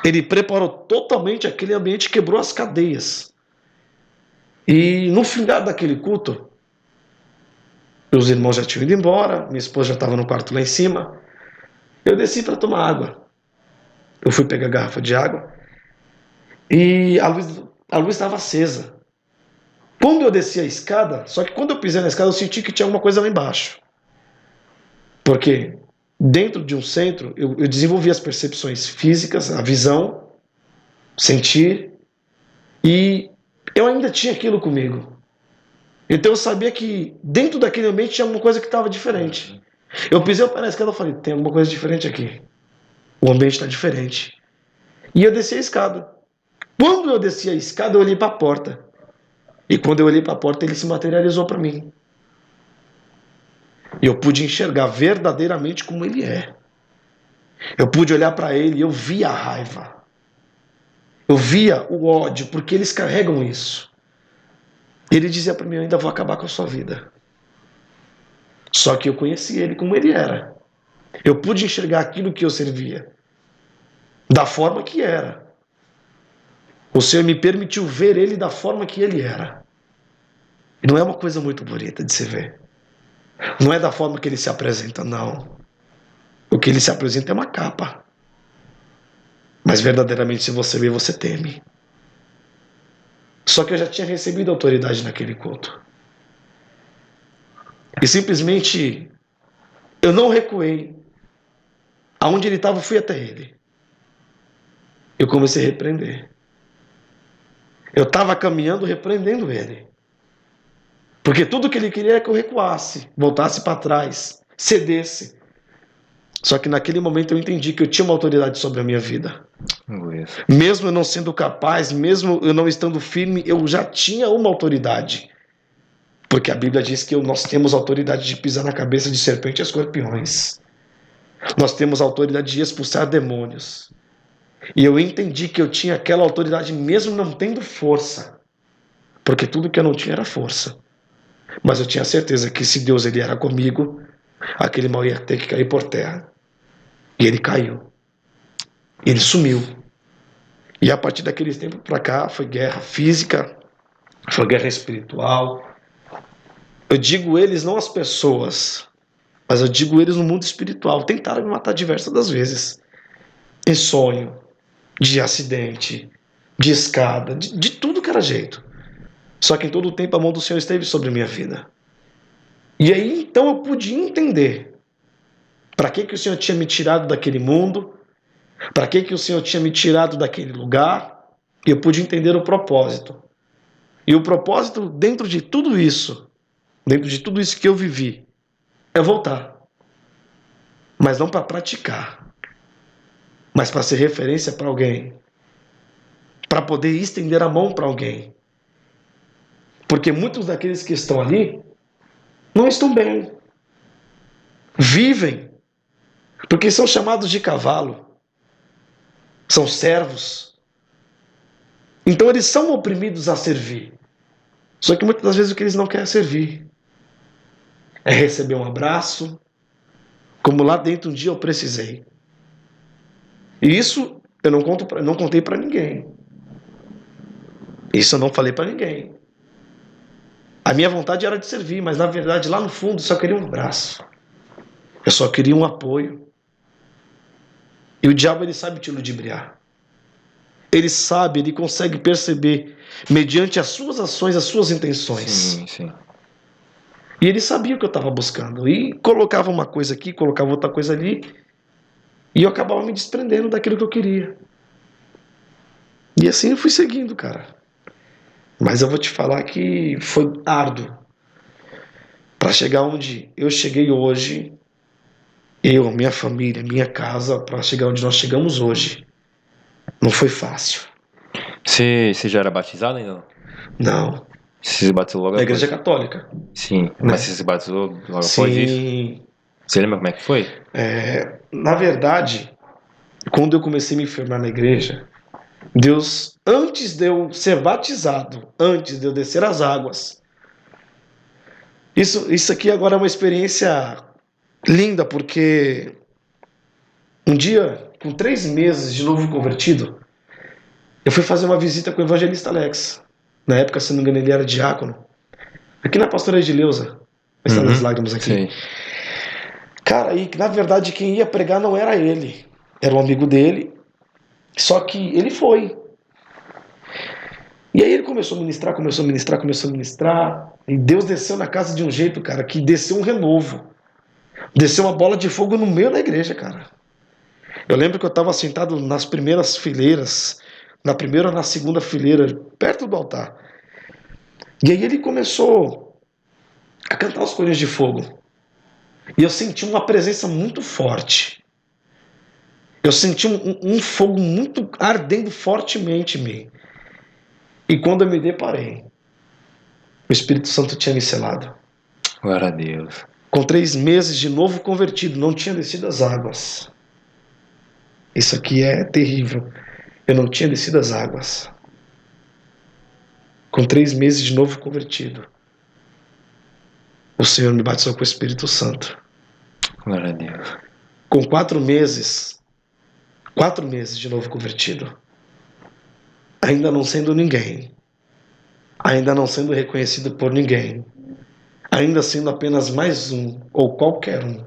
Ele preparou totalmente aquele ambiente, quebrou as cadeias. E no final daquele culto, os irmãos já tinham ido embora, minha esposa já estava no quarto lá em cima. Eu desci para tomar água. Eu fui pegar a garrafa de água e a luz estava acesa. Quando eu desci a escada, só que quando eu pisei na escada, eu senti que tinha alguma coisa lá embaixo. Porque dentro de um centro, eu desenvolvi as percepções físicas, a visão, sentir, e eu ainda tinha aquilo comigo. Então eu sabia que dentro daquele ambiente tinha alguma coisa que estava diferente. Eu pisei o pé na escada e falei, tem alguma coisa diferente aqui. O ambiente está diferente. E eu desci a escada. Quando eu desci a escada, eu olhei para a porta. E quando eu olhei para a porta, ele se materializou para mim. E eu pude enxergar verdadeiramente como ele é. Eu pude olhar para ele e eu via a raiva. Eu via o ódio, porque eles carregam isso. Ele dizia para mim: eu ainda vou acabar com a sua vida. Só que eu conheci ele como ele era. Eu pude enxergar aquilo que eu servia, da forma que era. O Senhor me permitiu ver ele da forma que ele era. E não é uma coisa muito bonita de se ver. Não é da forma que ele se apresenta, não. O que ele se apresenta é uma capa. Mas verdadeiramente, se você vê, você teme. Só que eu já tinha recebido autoridade naquele culto. E simplesmente eu não recuei. Aonde ele estava, eu fui até ele. Eu comecei a repreender. Eu estava caminhando, repreendendo ele. Porque tudo que ele queria é que eu recuasse, voltasse para trás, cedesse. Só que naquele momento eu entendi que eu tinha uma autoridade sobre a minha vida. Mesmo eu não sendo capaz, mesmo eu não estando firme, eu já tinha uma autoridade. Porque a Bíblia diz que nós temos autoridade de pisar na cabeça de serpente e escorpiões. Nós temos autoridade de expulsar demônios. E eu entendi que eu tinha aquela autoridade mesmo não tendo força. Porque tudo que eu não tinha era força. Mas eu tinha certeza que se Deus ele era comigo, aquele mal ia ter que cair por terra. E ele caiu. Ele sumiu. E a partir daquele tempo para cá foi guerra física, foi guerra espiritual. Eu digo eles, não as pessoas, mas eu digo eles no mundo espiritual. Tentaram me matar diversas das vezes. Em sonho, de acidente, de escada, de tudo que era jeito. Só que em todo o tempo a mão do Senhor esteve sobre a minha vida. E aí então eu pude entender para que o Senhor tinha me tirado daquele mundo, para que o Senhor tinha me tirado daquele lugar, e eu pude entender o propósito. E o propósito dentro de tudo isso que eu vivi, é voltar. Mas não para praticar, mas para ser referência para alguém, para poder estender a mão para alguém. Porque muitos daqueles que estão ali não estão bem, vivem, porque são chamados de cavalo, são servos. Então eles são oprimidos a servir. Só que muitas das vezes o que eles não querem é servir. É receber um abraço, como lá dentro um dia eu precisei. E isso eu não contei para ninguém. Isso eu não falei para ninguém. A minha vontade era de servir, mas na verdade lá no fundo eu só queria um abraço. Eu só queria um apoio. E o diabo ele sabe te ludibriar. Ele sabe, ele consegue perceber mediante as suas ações, as suas intenções. Sim, sim. E ele sabia o que eu estava buscando. E colocava uma coisa aqui, colocava outra coisa ali. E eu acabava me desprendendo daquilo que eu queria. E assim eu fui seguindo, cara. Mas eu vou te falar que foi árduo. Para chegar onde eu cheguei hoje, eu, minha família, minha casa, para chegar onde nós chegamos hoje, não foi fácil. Você já era batizado ainda? Não. Você se batizou logo Na após? igreja católica. Sim, mas você se batizou logo após isso? Sim. Você lembra como é que foi? Na verdade, quando eu comecei a me firmar na igreja, Deus, antes de eu ser batizado, antes de eu descer as águas, isso aqui agora é uma experiência linda, porque um dia, com 3 meses de novo convertido, eu fui fazer uma visita com o evangelista Alex. Na época, se não me engano, ele era diácono. Aqui na Pastora Edileuza, Está das Lágrimas aqui. Sim. Cara, e na verdade quem ia pregar não era ele. Era um amigo dele. Só que ele foi. E aí ele começou a ministrar. E Deus desceu na casa de um jeito, cara, que desceu um renovo. Desceu uma bola de fogo no meio da igreja, cara. Eu lembro que eu estava sentado nas primeiras fileiras, na primeira ou na segunda fileira, perto do altar. E aí ele começou a cantar os corinhos de fogo. E eu senti uma presença muito forte. Eu senti um fogo muito ardendo fortemente em mim. E quando eu me deparei, o Espírito Santo tinha me selado. Glória a Deus. Com 3 meses de novo convertido, não tinha descido as águas. Isso aqui é terrível. Eu não tinha descido as águas. com 3 meses de novo convertido, o Senhor me batizou com o Espírito Santo. Glória a Deus. Com 4 meses de novo convertido, ainda não sendo ninguém, ainda não sendo reconhecido por ninguém, ainda sendo apenas mais um, ou qualquer um.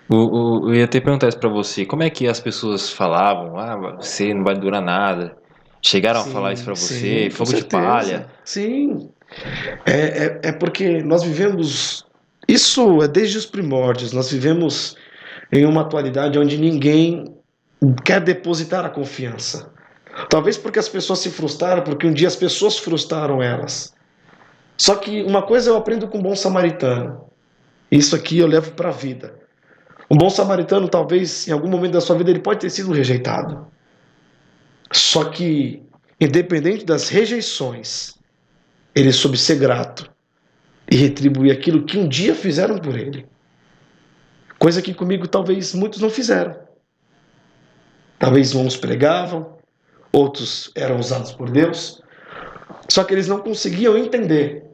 Eu ia até perguntar isso pra você. Como é que as pessoas falavam? Ah, você não vai durar nada. Chegaram a falar isso pra você? Sim, com Fogo de palha. certeza. Sim. É porque nós vivemos. Isso é desde os primórdios. Nós vivemos em uma atualidade onde ninguém quer depositar a confiança. Talvez porque as pessoas se frustraram, porque um dia as pessoas frustraram elas. Só que uma coisa eu aprendo com um bom samaritano. Isso aqui eu levo para a vida. Um bom samaritano, talvez, em algum momento da sua vida, ele pode ter sido rejeitado. Só que, independente das rejeições, ele soube ser grato e retribuir aquilo que um dia fizeram por ele. Coisa que comigo talvez muitos não fizeram. Talvez uns pregavam, outros eram usados por Deus, só que eles não conseguiam entender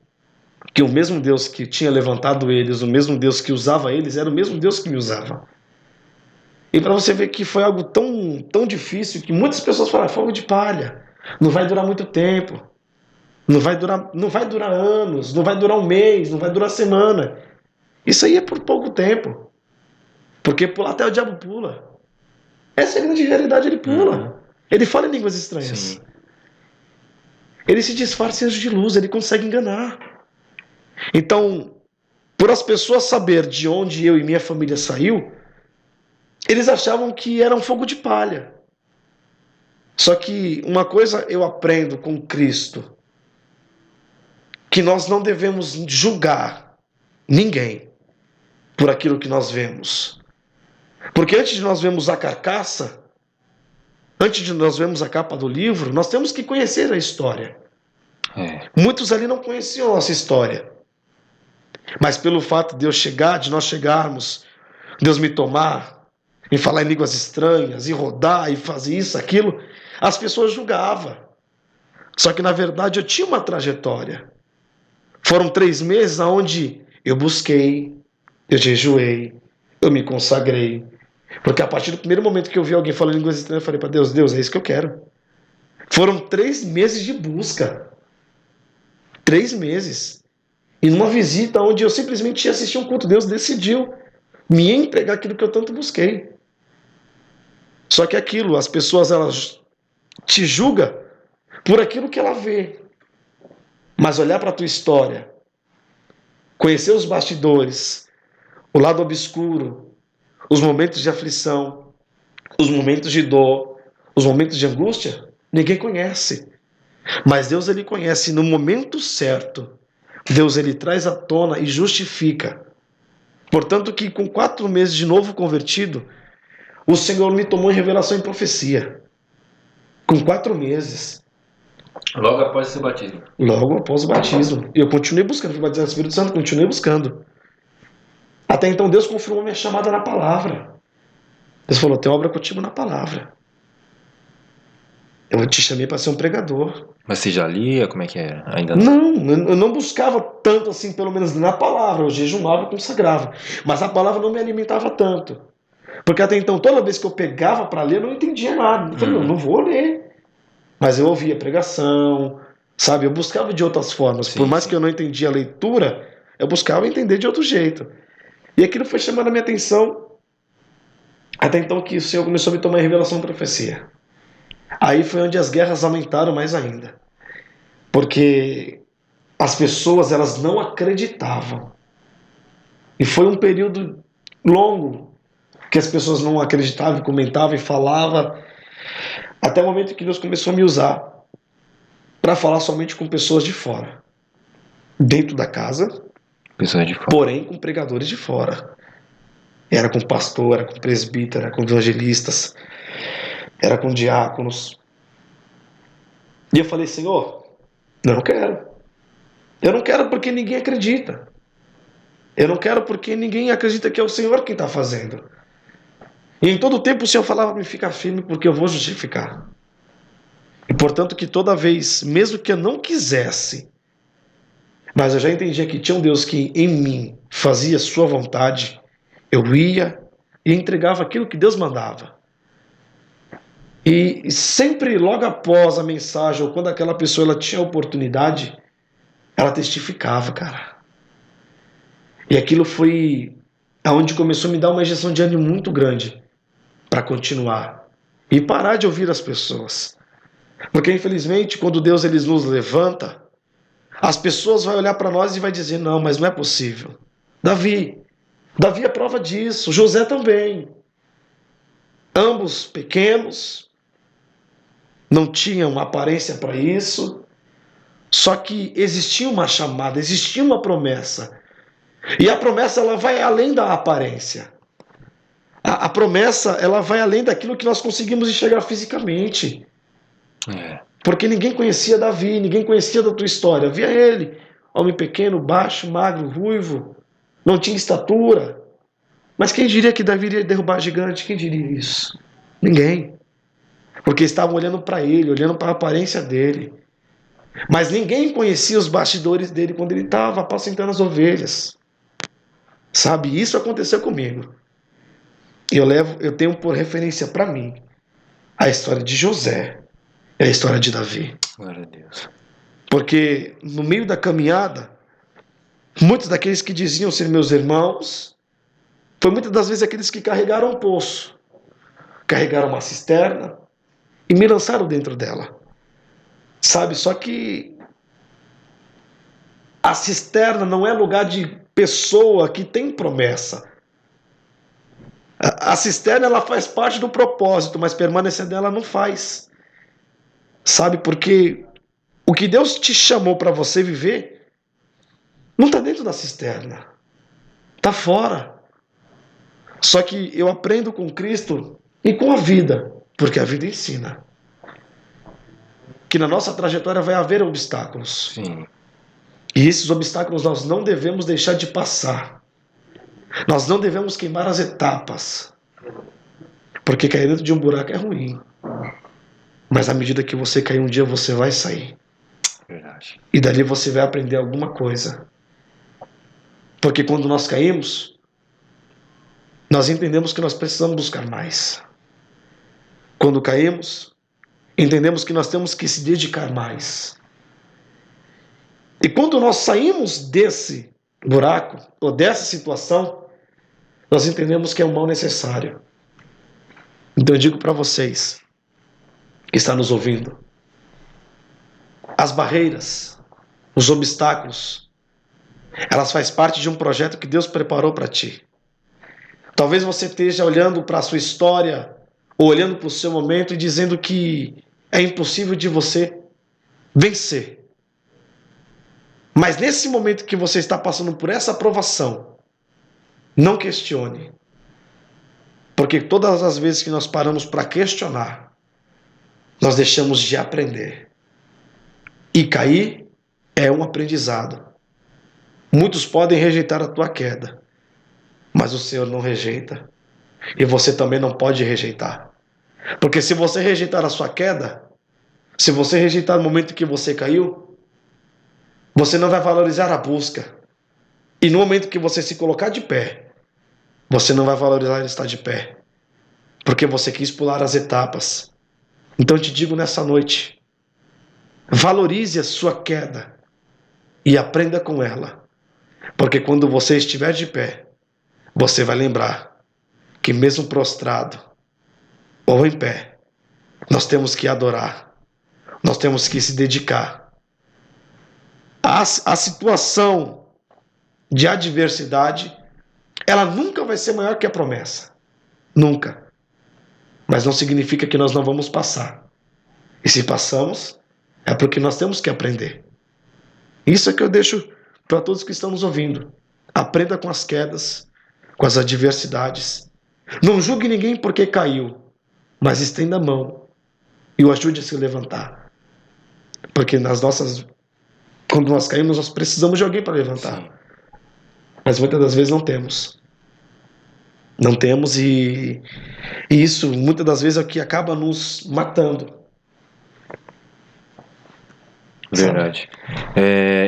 que o mesmo Deus que tinha levantado eles, o mesmo Deus que usava eles, era o mesmo Deus que me usava. E para você ver que foi algo tão difícil que muitas pessoas falam, fogo de palha, não vai durar muito tempo, não vai durar anos, não vai durar um mês, não vai durar semana. Isso aí é por pouco tempo. Porque pular até o diabo pula. Essa é a grande realidade, ele pula. Ele fala em línguas estranhas. Sim. Ele se disfarça em anjo de luz, ele consegue enganar. Então, por as pessoas saber de onde eu e minha família saiu, eles achavam que era um fogo de palha. Só que uma coisa eu aprendo com Cristo, que nós não devemos julgar ninguém por aquilo que nós vemos. Porque antes de nós vermos a carcaça, antes de nós vermos a capa do livro, nós temos que conhecer a história. Muitos ali não conheciam a nossa história. Mas pelo fato de nós chegarmos, Deus me tomar, e falar em línguas estranhas, e rodar, e fazer isso, aquilo, as pessoas julgavam. Só que na verdade eu tinha uma trajetória. Foram 3 meses onde eu busquei, eu jejuei, eu me consagrei. Porque a partir do primeiro momento que eu vi alguém falando em línguas estranhas, eu falei para Deus, Deus, é isso que eu quero. Foram 3 meses de busca. 3 meses. E numa visita onde eu simplesmente ia assistir um culto, Deus decidiu me entregar aquilo que eu tanto busquei. Só que aquilo, as pessoas, elas te julgam por aquilo que ela vê. Mas olhar para a tua história, conhecer os bastidores, o lado obscuro, os momentos de aflição, os momentos de dor, os momentos de angústia, ninguém conhece. Mas Deus, ele conhece no momento certo. Deus, ele traz à tona e justifica. Portanto que com 4 meses de novo convertido, o Senhor me tomou em revelação e profecia. Com 4 meses. Logo após o seu batismo. Logo após o batismo. E eu continuei buscando, fui batizado no Espírito Santo, continuei buscando. Até então Deus confirmou minha chamada na palavra. Deus falou, tem obra contigo na palavra. Eu te chamei para ser um pregador. Mas você já lia? Como é que era? Ainda não? Não, eu não buscava tanto assim, pelo menos na palavra. Eu jejumava e consagrava. Mas a palavra não me alimentava tanto. Porque até então, toda vez que eu pegava para ler, eu não entendia nada. Eu falei, não vou ler. Mas eu ouvia pregação, sabe? Eu buscava de outras formas. Sim, Por mais sim. que eu não entendia a leitura, eu buscava entender de outro jeito. E aquilo foi chamando a minha atenção. Até então que o Senhor começou a me tomar em revelação e profecia. Aí foi onde as guerras aumentaram mais ainda. Porque as pessoas, elas não acreditavam. E foi um período longo que as pessoas não acreditavam, comentavam e falavam, até o momento que Deus começou a me usar para falar somente com pessoas de fora. Dentro da casa, Pessoas de fora. porém com pregadores de fora. Era com pastor, era com presbítero, era com evangelistas, era com diáconos. E eu falei, Senhor, não quero. Eu não quero porque ninguém acredita. Eu não quero porque ninguém acredita que é o Senhor quem está fazendo. E em todo tempo o Senhor falava para mim, fica firme porque eu vou justificar. E portanto que toda vez, mesmo que eu não quisesse, Mas eu já entendia que tinha um Deus que em mim fazia sua vontade. Eu ia e entregava aquilo que Deus mandava. E sempre logo após a mensagem, ou quando aquela pessoa ela tinha a oportunidade, ela testificava, cara. E aquilo foi aonde começou a me dar uma injeção de ânimo muito grande para continuar e parar de ouvir as pessoas. Porque infelizmente, quando Deus ele nos levanta, as pessoas vão olhar para nós e vai dizer: "Não, mas não é possível". Davi é prova disso, José também. Ambos pequenos, não tinham aparência para isso, só que existia uma chamada, existia uma promessa. E a promessa ela vai além da aparência. A promessa ela vai além daquilo que nós conseguimos enxergar fisicamente. Porque ninguém conhecia Davi, ninguém conhecia da tua história. Via ele, homem pequeno, baixo, magro, ruivo, não tinha estatura. Mas quem diria que Davi iria derrubar gigante? Quem diria isso? Ninguém. Porque estavam olhando para ele, olhando para a aparência dele. Mas ninguém conhecia os bastidores dele quando ele estava apacentando as ovelhas. Sabe, isso aconteceu comigo. Eu tenho por referência para mim a história de José e a história de Davi. Glória a Deus. Porque no meio da caminhada, muitos daqueles que diziam ser meus irmãos, foi muitas das vezes aqueles que carregaram um poço, carregaram uma cisterna e me lançaram dentro dela. Sabe, só que a cisterna não é lugar de pessoa que tem promessa. A cisterna ela faz parte do propósito, mas permanecer nela não faz. Sabe, porque o que Deus te chamou para você viver não está dentro da cisterna, está fora. Só que eu aprendo com Cristo e com a vida, porque a vida ensina que na nossa trajetória vai haver obstáculos. Sim. E esses obstáculos nós não devemos deixar de passar. Nós não devemos queimar as etapas. Porque cair dentro de um buraco é ruim. Mas à medida que você cair um dia, você vai sair. Verdade. E dali você vai aprender alguma coisa. Porque quando nós caímos, nós entendemos que nós precisamos buscar mais. Quando caímos, entendemos que nós temos que se dedicar mais. E quando nós saímos desse buraco, ou dessa situação, nós entendemos que é um mal necessário. Então eu digo para vocês, que estão nos ouvindo, as barreiras, os obstáculos, elas fazem parte de um projeto que Deus preparou para ti. Talvez você esteja olhando para a sua história, ou olhando para o seu momento e dizendo que é impossível de você vencer. Mas nesse momento que você está passando por essa aprovação, não questione. Porque todas as vezes que nós paramos para questionar, nós deixamos de aprender. E cair é um aprendizado. Muitos podem rejeitar a tua queda, mas o Senhor não rejeita. E você também não pode rejeitar. Porque se você rejeitar a sua queda, se você rejeitar o momento que você caiu, você não vai valorizar a busca. E no momento que você se colocar de pé, você não vai valorizar estar de pé. Porque você quis pular as etapas. Então eu te digo nessa noite, valorize a sua queda e aprenda com ela. Porque quando você estiver de pé, você vai lembrar que mesmo prostrado ou em pé, nós temos que adorar, nós temos que se dedicar. A situação de adversidade, ela nunca vai ser maior que a promessa. Nunca. Mas não significa que nós não vamos passar. E se passamos, é porque nós temos que aprender. Isso é que eu deixo para todos que estão nos ouvindo. Aprenda com as quedas, com as adversidades. Não julgue ninguém porque caiu, mas estenda a mão e o ajude a se levantar. Porque quando nós caímos, nós precisamos de alguém para levantar. Sim. Mas muitas das vezes não temos. Não temos e isso muitas das vezes é o que acaba nos matando. Verdade.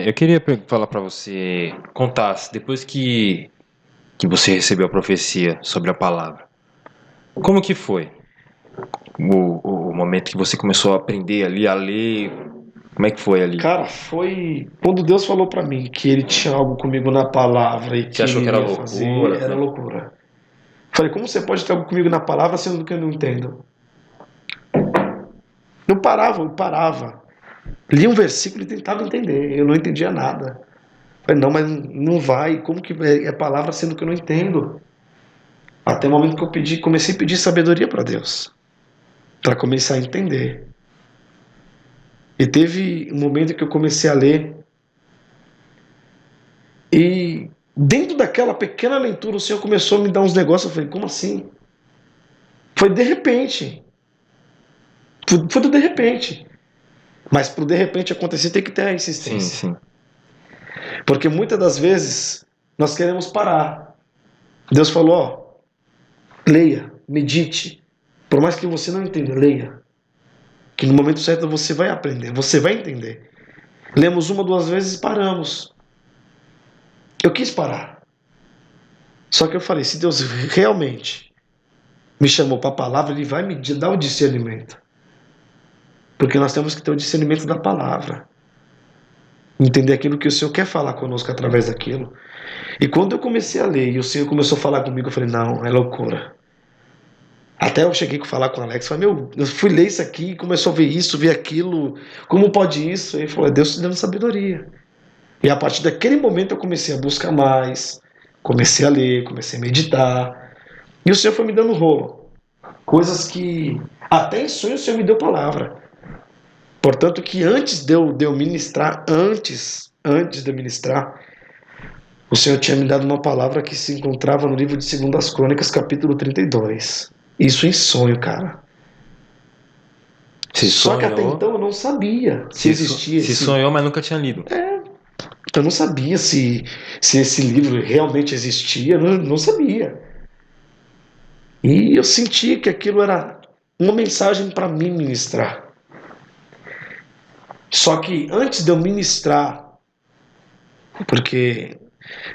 Eu queria falar para você, contasse, depois que você recebeu a profecia sobre a palavra, como que foi o momento que você começou a aprender ali, a ler? Como é que foi ali? Cara, foi quando Deus falou pra mim que ele tinha algo comigo na palavra e Você que ele achou que era iria fazer, loucura? era loucura. Falei, como você pode ter algo comigo na palavra sendo que eu não entendo? Eu parava. Lia um versículo e tentava entender, eu não entendia nada. Falei, não, mas não vai, como que é palavra sendo que eu não entendo? Até o momento que eu comecei a pedir sabedoria para Deus, para começar a entender. E teve um momento que eu comecei a ler e dentro daquela pequena leitura o Senhor começou a me dar uns negócios. Eu falei, como assim? Foi de repente. Foi do de repente. Mas pro de repente acontecer tem que ter a Sim, insistência. sim. Porque muitas das vezes nós queremos parar. Deus falou, ó, leia, medite. Por mais que você não entenda, leia. Que no momento certo você vai aprender, você vai entender. Lemos uma, duas vezes e paramos. Eu quis parar. Só que eu falei, se Deus realmente me chamou para a palavra, Ele vai me dar o discernimento. Porque nós temos que ter o discernimento da palavra. Entender aquilo que o Senhor quer falar conosco através daquilo. E quando eu comecei a ler e o Senhor começou a falar comigo, eu falei, não, é loucura. Até eu cheguei a falar com o Alex, falei, meu, eu fui ler isso aqui, começou a ver isso, ver aquilo, como pode isso? E ele falou, é Deus te dando sabedoria. E a partir daquele momento eu comecei a buscar mais, comecei a ler, comecei a meditar. E o Senhor foi me dando rolo. Coisas que até em sonho o Senhor me deu palavra. Portanto, que antes de eu ministrar, antes de eu ministrar, o Senhor tinha me dado uma palavra que se encontrava no livro de 2 Crônicas, capítulo 32. Isso em sonho, cara. Se Só que até sonhou, então eu não sabia se existia se esse. sonhou, mas nunca tinha lido. Eu não sabia se esse livro realmente existia, não sabia. E eu senti que aquilo era uma mensagem para mim ministrar. Só que antes de eu ministrar, porque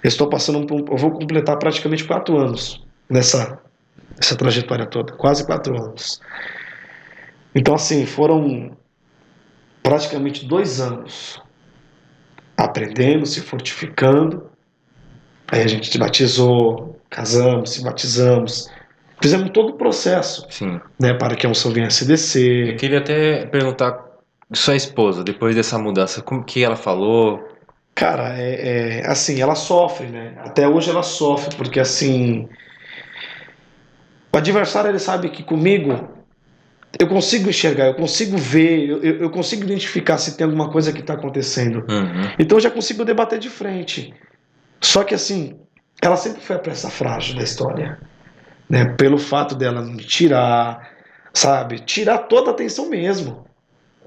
eu estou passando eu vou completar praticamente 4 anos nessa trajetória toda, quase 4 anos. Então assim, foram praticamente 2 anos aprendendo, se fortificando. Aí a gente se batizou, casamos, se batizamos, fizemos todo o processo, Sim. né, para que a unção viesse a Eu descer. queria até perguntar sua esposa, depois dessa mudança, como que ela falou? Cara, assim, ela sofre, né? Até hoje ela sofre, porque assim, o adversário ele sabe que comigo eu consigo enxergar, eu consigo ver, eu consigo identificar se tem alguma coisa que está acontecendo. Uhum. Então eu já consigo debater de frente. Só que assim, ela sempre foi a peça frágil da história, né? Pelo fato dela me tirar, sabe? Tirar toda a atenção mesmo.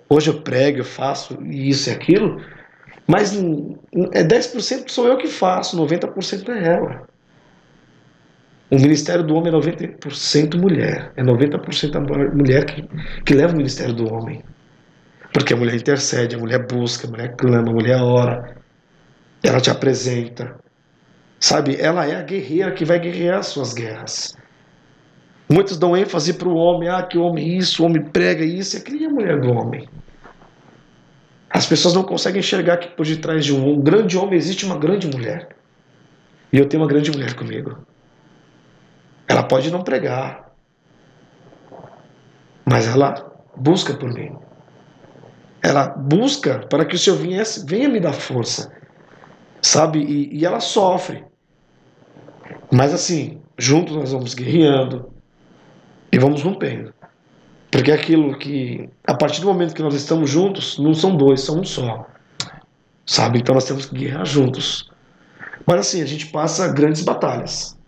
Hoje eu prego, eu faço isso e aquilo, mas 10% sou eu que faço, 90% é ela. O ministério do homem é 90% mulher. É 90% a mulher que leva o ministério do homem. Porque a mulher intercede, a mulher busca, a mulher clama, a mulher ora. Ela te apresenta. Sabe? Ela é a guerreira que vai guerrear as suas guerras. Muitos dão ênfase para o homem. Ah, que o homem isso, o homem prega isso. E aquilo é a mulher do homem. As pessoas não conseguem enxergar que por detrás de um grande homem existe uma grande mulher. E eu tenho uma grande mulher comigo. Ela pode não pregar, mas ela busca por mim. Ela busca para que o Senhor venha me dar força, sabe? E ela sofre. Mas assim, juntos nós vamos guerreando e vamos rompendo. Porque é aquilo que, a partir do momento que nós estamos juntos, não são dois, são um só. Sabe? Então nós temos que guerrear juntos. Mas assim, a gente passa grandes batalhas.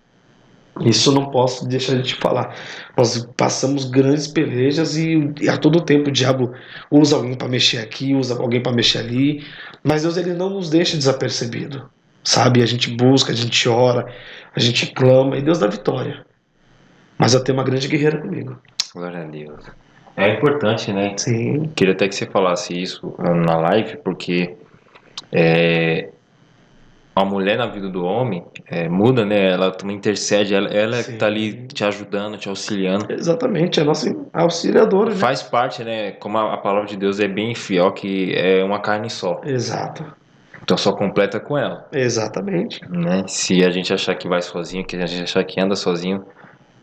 Isso eu não posso deixar de te falar. Nós passamos grandes pelejas e a todo tempo o diabo usa alguém para mexer aqui, usa alguém para mexer ali, mas Deus ele não nos deixa desapercebido, sabe? A gente busca, a gente ora, a gente clama e Deus dá vitória. Mas eu tenho uma grande guerreira comigo. Glória a Deus. É importante, né? Sim, Queria até que você falasse isso na live, porque é, a mulher na vida do homem muda, né? Ela também intercede, ela é que tá ali sim. te ajudando, te auxiliando. Exatamente, é nossa auxiliadora, né? Faz parte, né? Como a palavra de Deus é bem fiel, que é uma carne só. Exato, Então só completa com ela, exatamente. né? Se a gente achar que vai sozinho, que a gente achar que anda sozinho,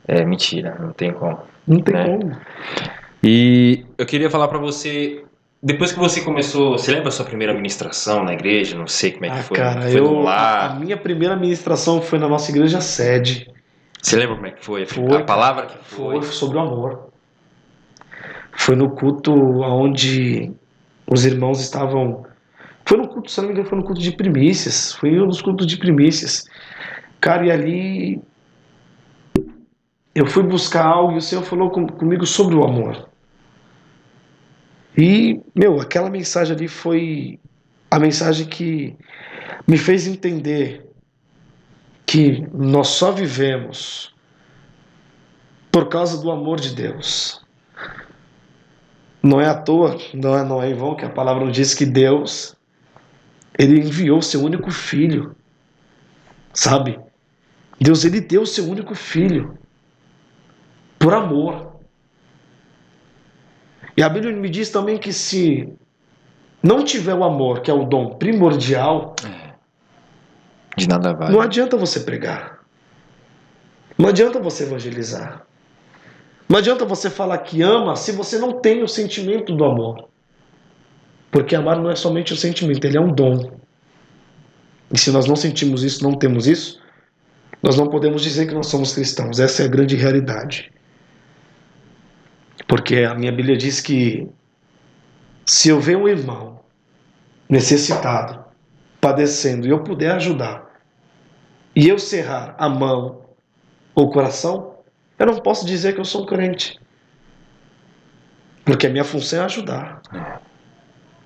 é mentira, não tem como, Não tem né? como. E eu queria falar pra você, depois que você começou, você lembra a sua primeira ministração na igreja? Não sei como é que Ah, foi, cara, foi num a lar. minha primeira ministração foi na nossa igreja sede. Você lembra como é que foi? A Foi, palavra cara, que foi foi? sobre o amor. Foi no culto onde os irmãos estavam. Foi no culto, se não me engano, foi no culto de primícias. Foi um dos cultos de primícias. Cara, e ali eu fui buscar algo e o Senhor falou comigo sobre o amor. E, meu, aquela mensagem ali foi a mensagem que me fez entender que nós só vivemos por causa do amor de Deus. Não é à toa, não é em vão que a palavra nos diz que Deus, ele enviou seu único filho, sabe? Deus, ele deu seu único filho por amor. E a Bíblia me diz também que se não tiver o amor, que é o dom primordial, De nada não vale. adianta você pregar. Não adianta você evangelizar. Não adianta você falar que ama se você não tem o sentimento do amor. Porque amar não é somente o sentimento, ele é um dom. E se nós não sentimos isso, não temos isso, nós não podemos dizer que nós somos cristãos. Essa é a grande realidade. Porque a minha Bíblia diz que se eu ver um irmão necessitado, padecendo, e eu puder ajudar, e eu cerrar a mão ou o coração, eu não posso dizer que eu sou um crente. Porque a minha função é ajudar.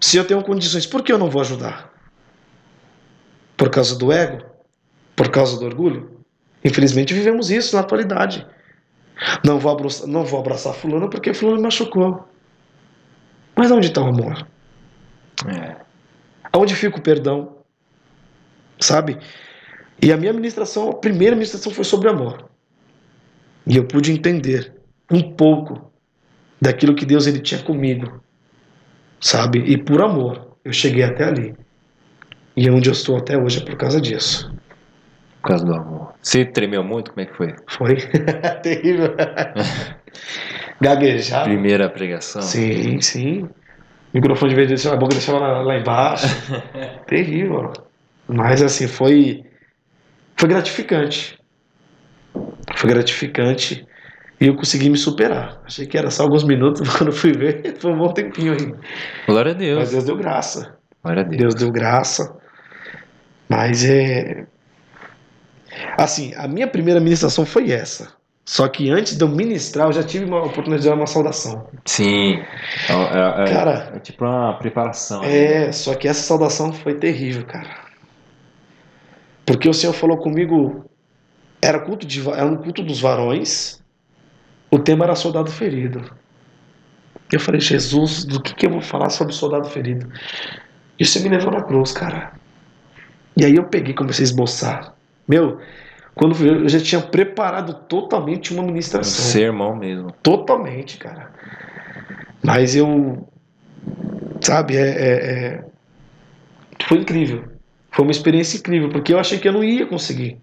Se eu tenho condições, por que eu não vou ajudar? Por causa do ego? Por causa do orgulho? Infelizmente vivemos isso na atualidade. Não vou abraçar fulano porque fulano me machucou. Mas onde está o amor? É. Aonde fica o perdão? Sabe? E a minha ministração, a primeira ministração foi sobre amor. E eu pude entender um pouco daquilo que Deus ele tinha comigo, sabe? E por amor eu cheguei até ali. E onde eu estou até hoje é por causa disso. Por causa do amor. Você tremeu muito? Como é que foi? Foi terrível. Gaguejava. Primeira pregação? Sim, sim. O microfone de vez em quando a boca deixava lá embaixo. Terrível. Mas assim, foi gratificante. Foi gratificante e eu consegui me superar. Achei que era só alguns minutos, quando fui ver, foi um bom tempinho aí. Glória a Mas Deus. Deus deu graça. Glória a Deus Deus. deu graça. Mas é. Assim, a minha primeira ministração foi essa. Só que antes de eu ministrar, eu já tive uma oportunidade de dar uma saudação. Sim. É Cara, tipo uma preparação ali, né? só que essa saudação foi terrível, cara. Porque o Senhor falou comigo, era um culto dos varões, o tema era soldado ferido. Eu falei, Jesus, do que eu vou falar sobre soldado ferido? E você me levou na cruz, cara. E aí eu peguei e comecei a esboçar. Meu, quando eu já tinha preparado totalmente uma Um ministração. sermão mesmo. Totalmente, cara. Mas eu, sabe, foi incrível. Foi uma experiência incrível, porque eu achei que eu não ia conseguir.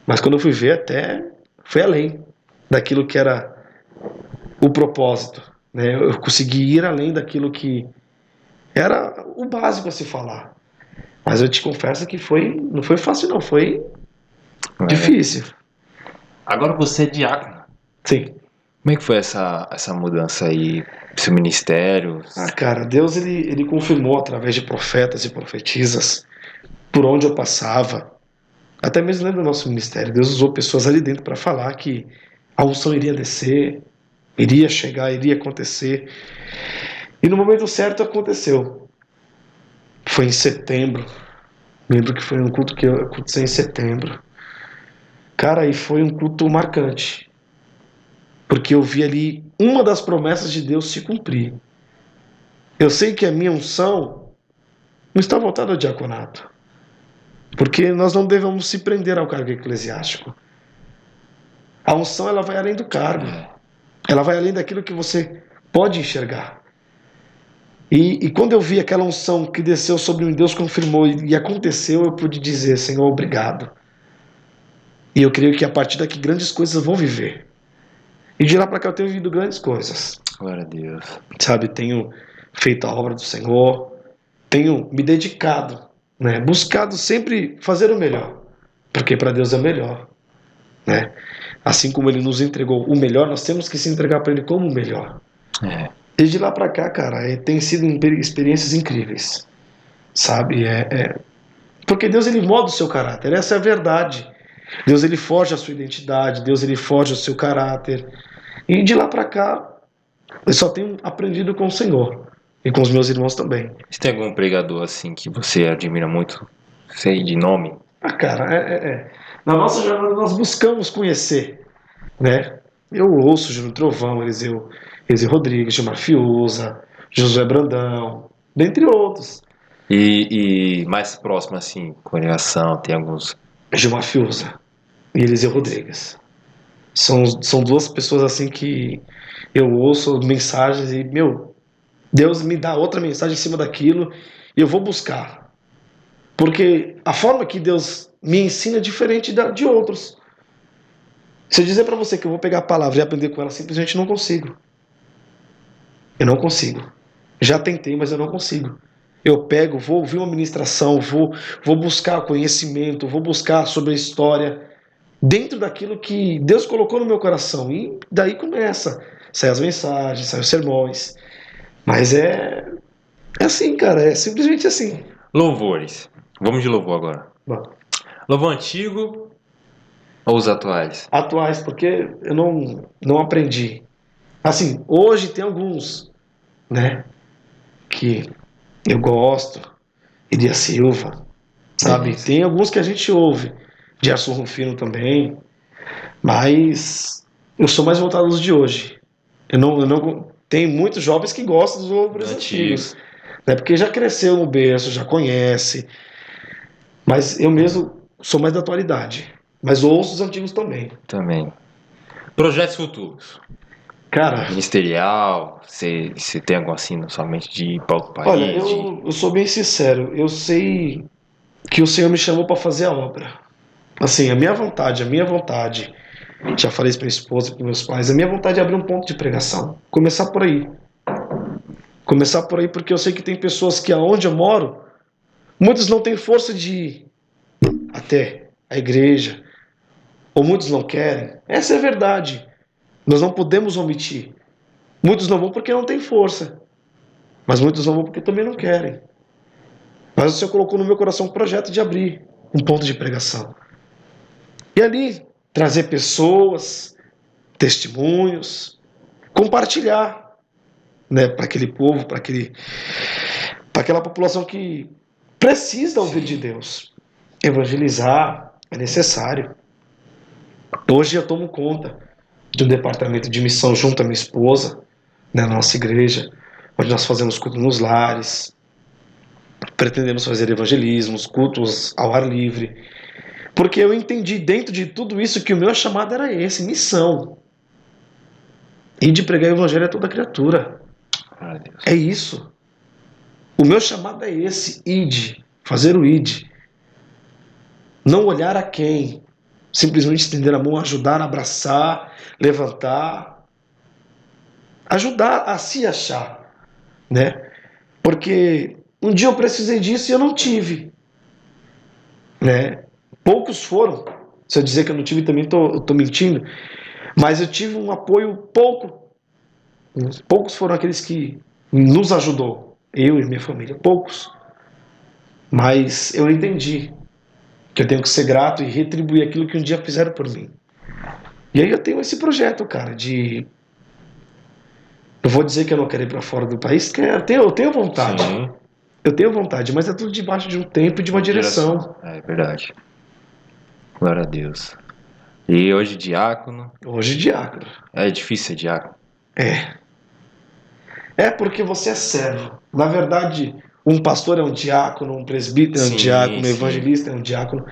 Mas quando eu fui ver, até foi além daquilo que era o propósito. Né? Eu consegui ir além daquilo que era o básico a se falar. Mas eu te confesso que não foi fácil, não. Foi É. difícil. Agora você é diácono. Sim. Como é que foi essa mudança aí? Seu ministério? Ah, cara, Deus ele confirmou através de profetas e profetisas por onde eu passava. Até mesmo dentro do nosso ministério. Deus usou pessoas ali dentro para falar que a unção iria descer, iria chegar, iria acontecer. E no momento certo aconteceu. Foi em setembro. Lembro que foi um culto que aconteceu em setembro. Cara, e foi um culto marcante. porque eu vi ali uma das promessas de Deus se cumprir. Eu sei que a minha unção não está voltada ao diaconato, porque nós não devemos se prender ao cargo eclesiástico. A unção, ela vai além do cargo, ela vai além daquilo que você pode enxergar. E quando eu vi aquela unção que desceu sobre mim, Deus confirmou e aconteceu, eu pude dizer: Senhor, obrigado. E eu creio que a partir daqui grandes coisas vão viver. E de lá para cá eu tenho vivido grandes coisas. Glória a Deus. Sabe, tenho feito a obra do Senhor, tenho me dedicado, né? Buscado sempre fazer o melhor, porque para Deus é melhor, né? Assim como Ele nos entregou o melhor, nós temos que se entregar para Ele como o melhor. E de lá para cá, cara, tem sido experiências incríveis, sabe? Porque Deus, Ele molda o seu caráter, essa é a verdade. Deus, Ele forja a sua identidade, Deus, Ele forja o seu caráter. E de lá para cá, eu só tenho aprendido com o Senhor e com os meus irmãos também. Você tem algum pregador assim que você admira muito? Sei de nome? Cara, na nossa jornada nós buscamos conhecer, né? Eu ouço Júnior Trovão, Eliseu Rodrigues, Gilmar Fiuza, Josué Brandão, dentre outros. E mais próximo, assim, congregação, tem alguns. Gilmar Fiuza e Eliseu Rodrigues. São duas pessoas assim que eu ouço mensagens e, meu, Deus me dá outra mensagem em cima daquilo e eu vou buscar. Porque a forma que Deus me ensina é diferente de outros. Se eu dizer para você que eu vou pegar a palavra e aprender com ela, simplesmente não consigo. Eu não consigo. Já tentei, mas eu não consigo. Eu pego, vou ouvir uma ministração, vou buscar conhecimento, vou buscar sobre a história, dentro daquilo que Deus colocou no meu coração. E daí começa. Saem as mensagens, saem os sermões. Mas é assim, cara, é simplesmente assim. Louvores. Vamos de louvor agora. Bom, Louvor antigo ou os atuais? atuais, porque eu não aprendi. Assim, hoje tem alguns, né, que eu gosto, Iria Silva, sabe? Beleza. Tem alguns que a gente ouve, Gerson Rufino também, mas eu sou mais voltado aos de hoje. Tem muitos jovens que gostam dos louvores antigos, né? Porque já cresceu no berço, já conhece, mas eu mesmo sou mais da atualidade, mas ouço os antigos também. Também. Projetos futuros. Cara, Ministerial, você tem algo assim na sua mente de ir para outro olha, país? eu sou bem sincero, eu sei que o Senhor me chamou para fazer a obra. Assim, a minha vontade, já falei isso para minha esposa, para meus pais, a minha vontade é abrir um ponto de pregação. Começar por aí. Começar por aí porque eu sei que tem pessoas que aonde eu moro, muitos não têm força de ir até a igreja, ou muitos não querem. Essa é a verdade. Nós não podemos omitir. Muitos não vão porque não têm força, mas muitos não vão porque também não querem. Mas o Senhor colocou no meu coração um projeto de abrir um ponto de pregação. E ali trazer pessoas, testemunhos, compartilhar, né, para aquele povo, para aquela população que precisa ouvir de Deus. Evangelizar é necessário. Hoje eu tomo conta de um departamento de missão junto à minha esposa, né, na nossa igreja, onde nós fazemos culto nos lares, pretendemos fazer evangelismos, cultos ao ar livre, porque eu entendi dentro de tudo isso que o meu chamado era esse, missão. E de pregar o evangelho a toda criatura. É isso. O meu chamado é esse, ide, fazer o ide. Não olhar a quem, simplesmente estender a mão, ajudar, abraçar, levantar, ajudar a se achar, né? Porque um dia eu precisei disso e eu não tive, né? Poucos foram. Se eu dizer que eu não tive, também eu tô mentindo. Mas eu tive um apoio pouco. Poucos foram aqueles que nos ajudou, eu e minha família, poucos. Mas eu entendi que eu tenho que ser grato e retribuir aquilo que um dia fizeram por mim. E aí eu tenho esse projeto, cara, de... Eu vou dizer que eu não quero ir para fora do país, que eu tenho vontade. Sim. Eu tenho vontade, mas é tudo debaixo de um tempo e de uma direção. É verdade. Glória a Deus. E hoje diácono. Hoje diácono. É difícil ser diácono. É. É porque você é servo. Na verdade, um pastor é um diácono, um presbítero é um Sim, diácono, um sim. evangelista é um diácono,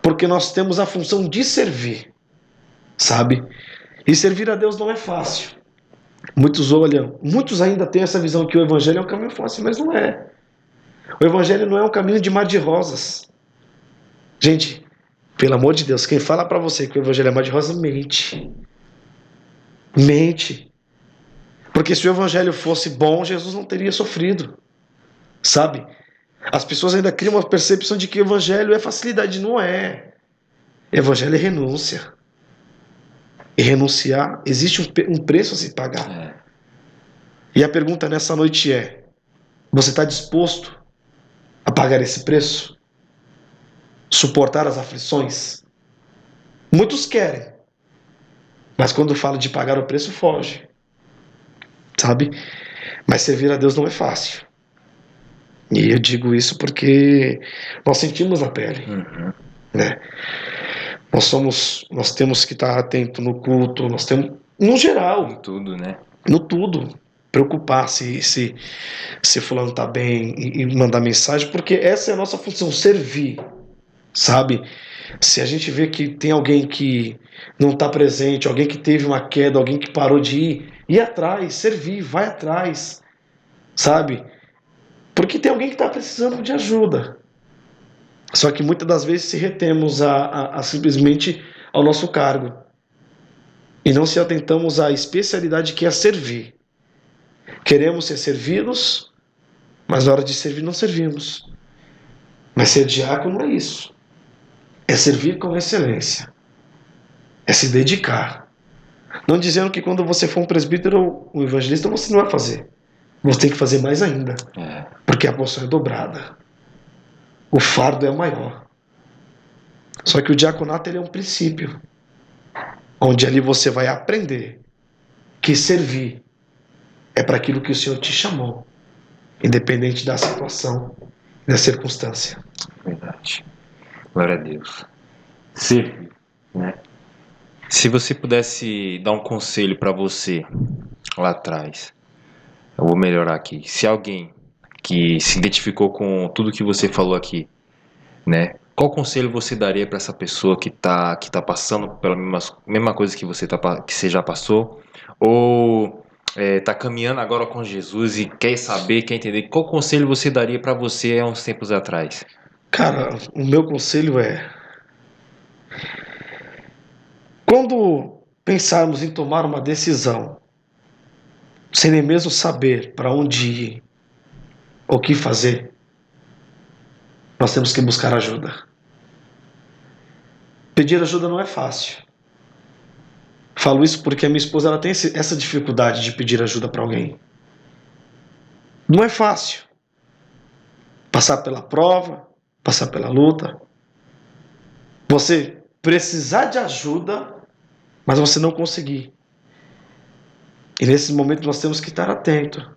porque nós temos a função de servir, sabe? E servir a Deus não é fácil. Muitos olham, muitos ainda têm essa visão que o evangelho é um caminho fácil, mas não é. O evangelho não é um caminho de mar de rosas. Gente, pelo amor de Deus, quem fala pra você que o evangelho é mar de rosas, mente. Mente. Porque se o evangelho fosse bom, Jesus não teria sofrido, sabe? As pessoas ainda criam uma percepção de que o evangelho é facilidade. Não é. Evangelho é renúncia. E renunciar, existe um preço a se pagar. É. E a pergunta nessa noite é: você está disposto a pagar esse preço? Suportar as aflições? Muitos querem, mas quando fala de pagar o preço, foge. Sabe? Mas servir a Deus não é fácil. E eu digo isso porque nós sentimos na pele, Uhum. né? Nós temos que estar atento no culto, nós temos, no geral, Tudo, né? no tudo, preocupar se fulano tá bem e mandar mensagem, porque essa é a nossa função, servir, sabe? Se a gente vê que tem alguém que não está presente, alguém que teve uma queda, alguém que parou de ir atrás, servir, vai atrás, sabe? Porque tem alguém que está precisando de ajuda. Só que muitas das vezes se retemos a simplesmente ao nosso cargo e não se atentamos à especialidade que é servir. Queremos ser servidos, mas na hora de servir não servimos. Mas ser diácono é isso. É servir com excelência. É se dedicar. Não dizendo que quando você for um presbítero ou um evangelista você não vai fazer. Você tem que fazer mais ainda. É. Porque a porção é dobrada. O fardo é maior. Só que o diaconato ele é um princípio. Onde ali você vai aprender que servir é para aquilo que o Senhor te chamou. Independente da situação, da circunstância. Verdade. Glória a Deus. Servir, né? Se você pudesse dar um conselho pra você lá atrás, eu vou melhorar aqui. Se alguém que se identificou com tudo que você falou aqui, né? Qual conselho você daria pra essa pessoa que tá passando pela mesma coisa que que você já passou? Ou tá caminhando agora com Jesus e quer saber, quer entender? Qual conselho você daria pra você há uns tempos atrás? Cara, o meu conselho é: quando pensarmos em tomar uma decisão, sem nem mesmo saber para onde ir, o que fazer, nós temos que buscar ajuda. Pedir ajuda não é fácil. Falo isso porque a minha esposa ela tem essa dificuldade de pedir ajuda para alguém. Não é fácil. Passar pela prova, passar pela luta. Você precisar de ajuda, mas você não conseguir. E nesse momento nós temos que estar atento.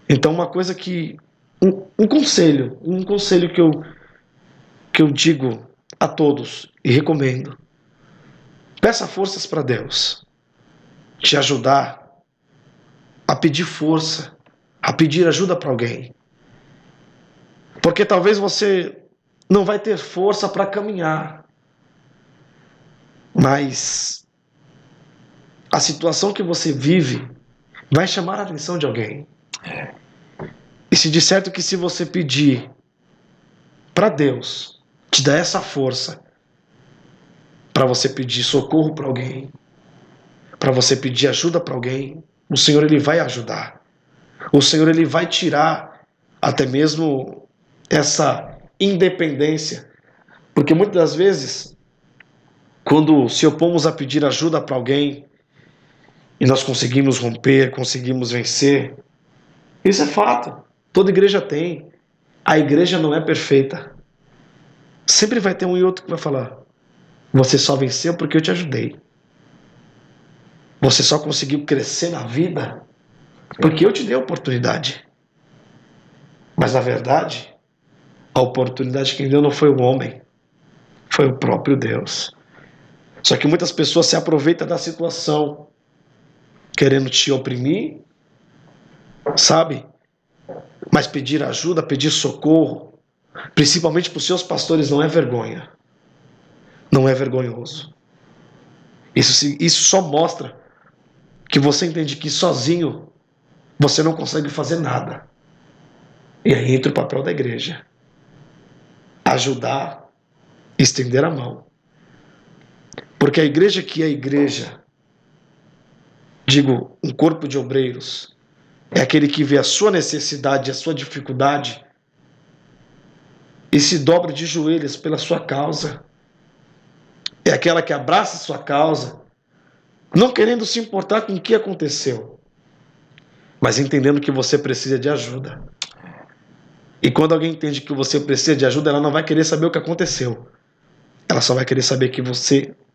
Então uma coisa que um conselho que eu digo a todos e recomendo. Peça forças para Deus te ajudar a pedir força, a pedir ajuda para alguém. Porque talvez você não vai ter força para caminhar, mas a situação que você vive vai chamar a atenção de alguém. E se de certo que se você pedir para Deus te dar essa força para você pedir socorro para alguém, para você pedir ajuda para alguém, o Senhor ele vai ajudar. O Senhor ele vai tirar até mesmo essa independência, porque muitas das vezes quando se opomos a pedir ajuda para alguém e nós conseguimos romper, conseguimos vencer, isso é fato. Toda igreja tem. A igreja não é perfeita. Sempre vai ter um e outro que vai falar: você só venceu porque eu te ajudei. Você só conseguiu crescer na vida porque eu te dei a oportunidade. Mas na verdade, a oportunidade que quem deu não foi o homem, foi o próprio Deus. Só que muitas pessoas se aproveitam da situação, querendo te oprimir, sabe? Mas pedir ajuda, pedir socorro, principalmente para os seus pastores, não é vergonha. Não é vergonhoso. Isso só mostra que você entende que sozinho você não consegue fazer nada. E aí entra o papel da igreja. Ajudar, estender a mão. Porque a igreja que é igreja, digo, um corpo de obreiros, é aquele que vê a sua necessidade, a sua dificuldade e se dobra de joelhos pela sua causa. É aquela que abraça a sua causa, não querendo se importar com o que aconteceu, mas entendendo que você precisa de ajuda. E quando alguém entende que você precisa de ajuda, ela não vai querer saber o que aconteceu. Ela só vai querer saber que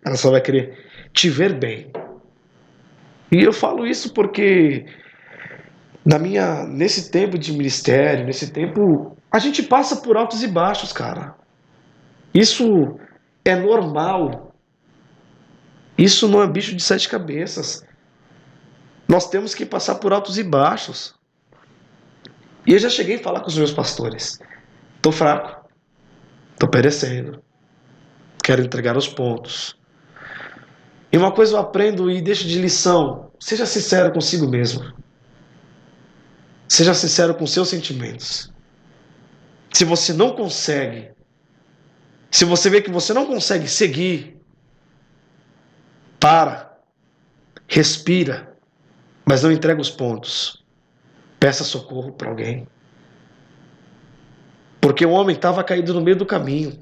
ela só vai querer te ver bem. E eu falo isso porque nesse tempo de ministério, nesse tempo, a gente passa por altos e baixos, cara. Isso é normal. Isso não é bicho de sete cabeças. Nós temos que passar por altos e baixos. E eu já cheguei a falar com os meus pastores. Tô fraco. Tô perecendo. Quero entregar os pontos. E uma coisa eu aprendo e deixo de lição. Seja sincero consigo mesmo. Seja sincero com seus sentimentos. Se você não consegue, se você vê que você não consegue seguir, para, respira, mas não entrega os pontos. Peça socorro para alguém. Porque o homem estava caído no meio do caminho.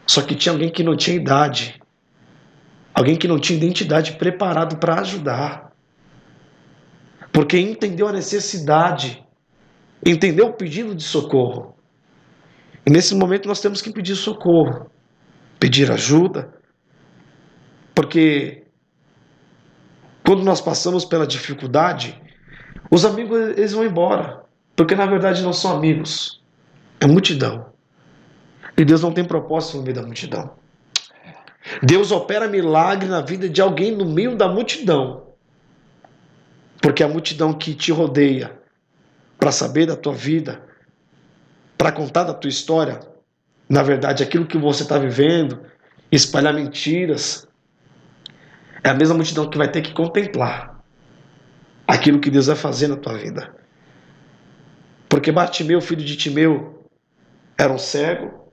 Só que tinha alguém que não tinha idade. Alguém que não tinha identidade preparado para ajudar. Porque entendeu a necessidade. Entendeu o pedido de socorro. E nesse momento nós temos que pedir socorro. Pedir ajuda. Porque quando nós passamos pela dificuldade, os amigos eles vão embora. Porque na verdade não são amigos. É multidão. E Deus não tem propósito no meio da multidão. Deus opera milagre na vida de alguém no meio da multidão. Porque a multidão que te rodeia, para saber da tua vida, para contar da tua história, na verdade, aquilo que você está vivendo, espalhar mentiras, é a mesma multidão que vai ter que contemplar aquilo que Deus vai fazer na tua vida. Porque Bartimeu, filho de Timeu, era um cego,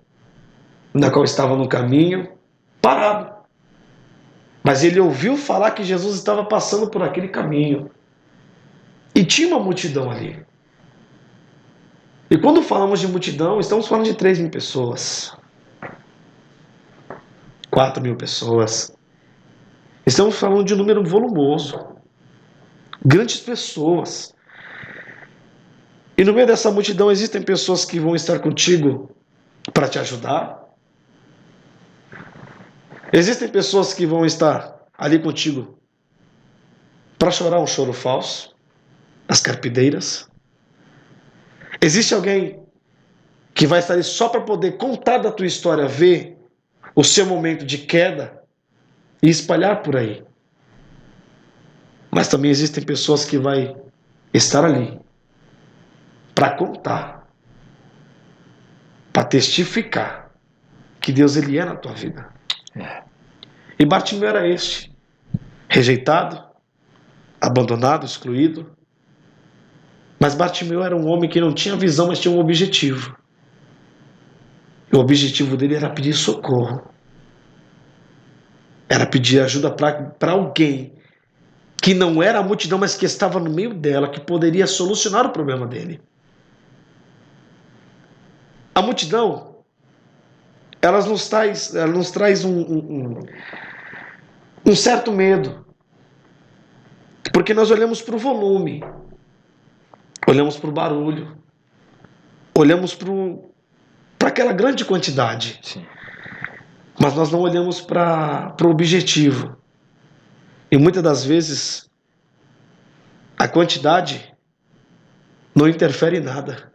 na qual estava no caminho, parado. Mas ele ouviu falar que Jesus estava passando por aquele caminho. E tinha uma multidão ali. E quando falamos de multidão, estamos falando de 3.000 pessoas. 4.000 pessoas. Estamos falando de um número volumoso. Grandes pessoas. E no meio dessa multidão existem pessoas que vão estar contigo para te ajudar. Existem pessoas que vão estar ali contigo para chorar um choro falso, as carpideiras. Existe alguém que vai estar ali só para poder contar da tua história, ver o seu momento de queda e espalhar por aí. Mas também existem pessoas que vai estar ali para contar, para testificar que Deus ele é na tua vida. E Bartimeu era este, rejeitado, abandonado, excluído. Mas Bartimeu era um homem que não tinha visão, mas tinha um objetivo. E o objetivo dele era pedir socorro. Era pedir ajuda para alguém que não era a multidão, mas que estava no meio dela, que poderia solucionar o problema dele. A multidão, ela nos traz um certo medo. Porque nós olhamos para o volume, olhamos para o barulho, olhamos para aquela grande quantidade. Sim. Mas nós não olhamos para o objetivo. E muitas das vezes, a quantidade não interfere em nada.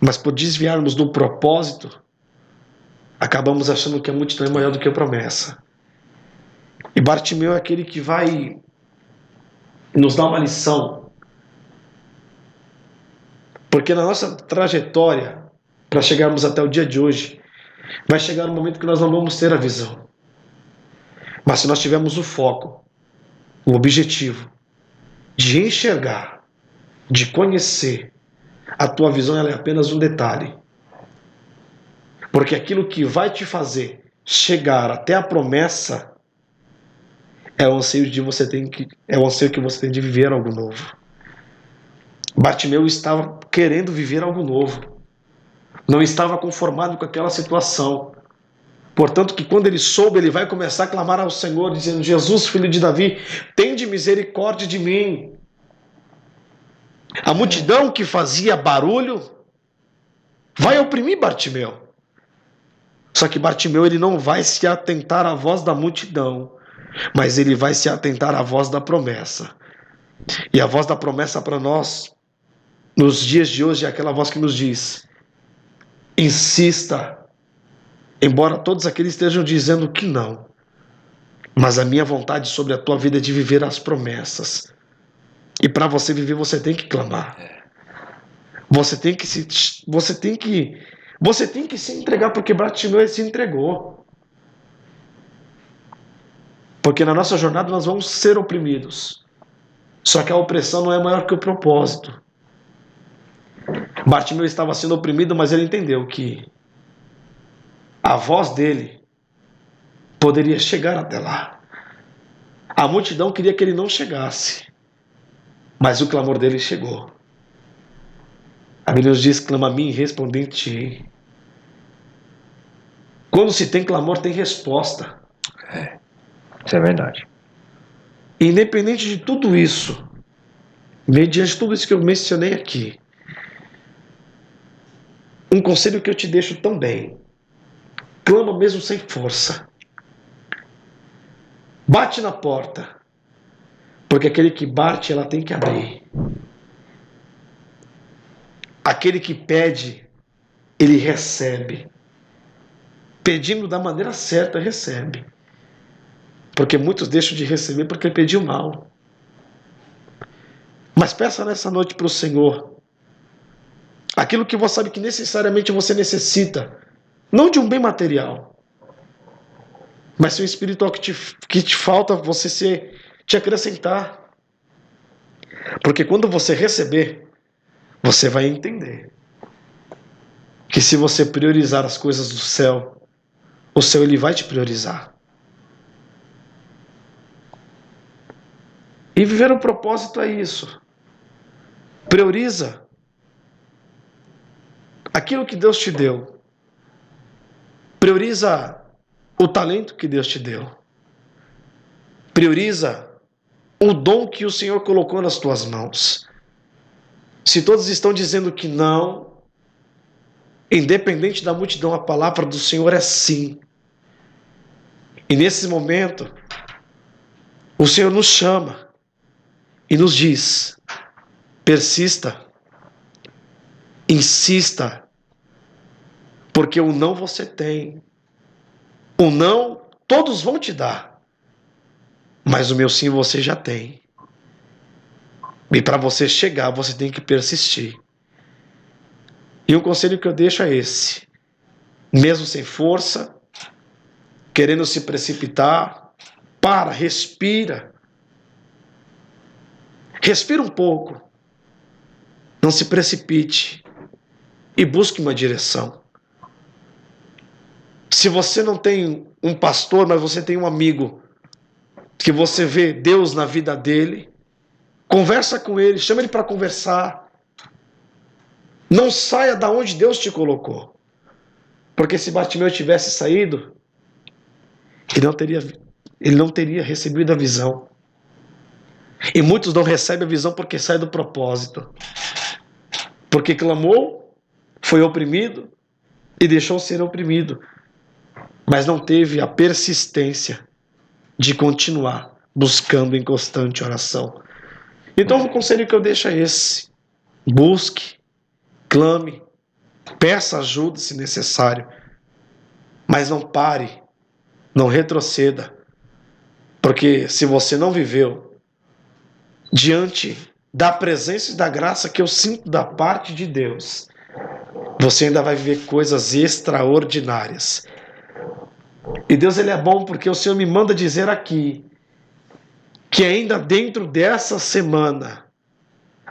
Mas por desviarmos do propósito, acabamos achando que a multidão é maior do que a promessa. E Bartimeu é aquele que vai nos dar uma lição. Porque na nossa trajetória, para chegarmos até o dia de hoje, vai chegar um momento que nós não vamos ter a visão. Mas se nós tivermos o foco, o objetivo de enxergar, de conhecer, a tua visão ela é apenas um detalhe. Porque aquilo que vai te fazer chegar até a promessa é o anseio que você tem de viver algo novo. Bartimeu estava querendo viver algo novo. Não estava conformado com aquela situação. Portanto, que quando ele soube, ele vai começar a clamar ao Senhor, dizendo: Jesus, filho de Davi, tende misericórdia de mim. A multidão que fazia barulho vai oprimir Bartimeu. Só que Bartimeu ele não vai se atentar à voz da multidão, mas ele vai se atentar à voz da promessa. E a voz da promessa para nós, nos dias de hoje, é aquela voz que nos diz: insista. Embora todos aqueles estejam dizendo que não, mas a minha vontade sobre a tua vida é de viver as promessas. E para você viver, você tem que clamar. Você tem que se entregar, porque Bartimeu se entregou. Porque na nossa jornada nós vamos ser oprimidos. Só que a opressão não é maior que o propósito. Bartimeu estava sendo oprimido, mas ele entendeu que a voz dele poderia chegar até lá. A multidão queria que ele não chegasse, mas o clamor dele chegou. A Bíblia nos diz: clama a mim e respondi-te. Quando se tem clamor, tem resposta. Isso é verdade. Independente de tudo isso, mediante tudo isso que eu mencionei aqui, um conselho que eu te deixo também: clama mesmo sem força. Bate na porta, porque aquele que bate, ela tem que abrir. Aquele que pede, ele recebe. Pedindo da maneira certa, recebe. Porque muitos deixam de receber porque pediu mal. Mas peça nessa noite para o Senhor aquilo que você sabe que necessariamente você necessita, não de um bem material, mas se o espiritual que te falta, você te acrescentar. Porque quando você receber, você vai entender que se você priorizar as coisas do céu, o céu ele vai te priorizar. E viver o propósito é isso. Prioriza aquilo que Deus te deu. Prioriza o talento que Deus te deu. Prioriza o dom que o Senhor colocou nas tuas mãos. Se todos estão dizendo que não, independente da multidão, a palavra do Senhor é sim. E nesse momento, o Senhor nos chama e nos diz: persista, insista, porque o não você tem. O não todos vão te dar, mas o meu sim você já tem. E para você chegar, você tem que persistir. E o conselho que eu deixo é esse: mesmo sem força, querendo se precipitar, para, respira. Respira um pouco. Não se precipite. E busque uma direção. Se você não tem um pastor, mas você tem um amigo, que você vê Deus na vida dele, conversa com ele, chama ele para conversar. Não saia da onde Deus te colocou. Porque se Bartimeu tivesse saído, ele não teria recebido a visão. E muitos não recebem a visão porque saem do propósito. Porque clamou, foi oprimido e deixou ser oprimido. Mas não teve a persistência de continuar buscando em constante oração. Então o conselho que eu deixo é esse: busque, clame, peça ajuda se necessário, Mas não pare, não retroceda, porque se você não viveu diante da presença e da graça que eu sinto da parte de Deus, você ainda vai viver coisas extraordinárias. E Deus, ele é bom porque o Senhor me manda dizer aqui que ainda dentro dessa semana,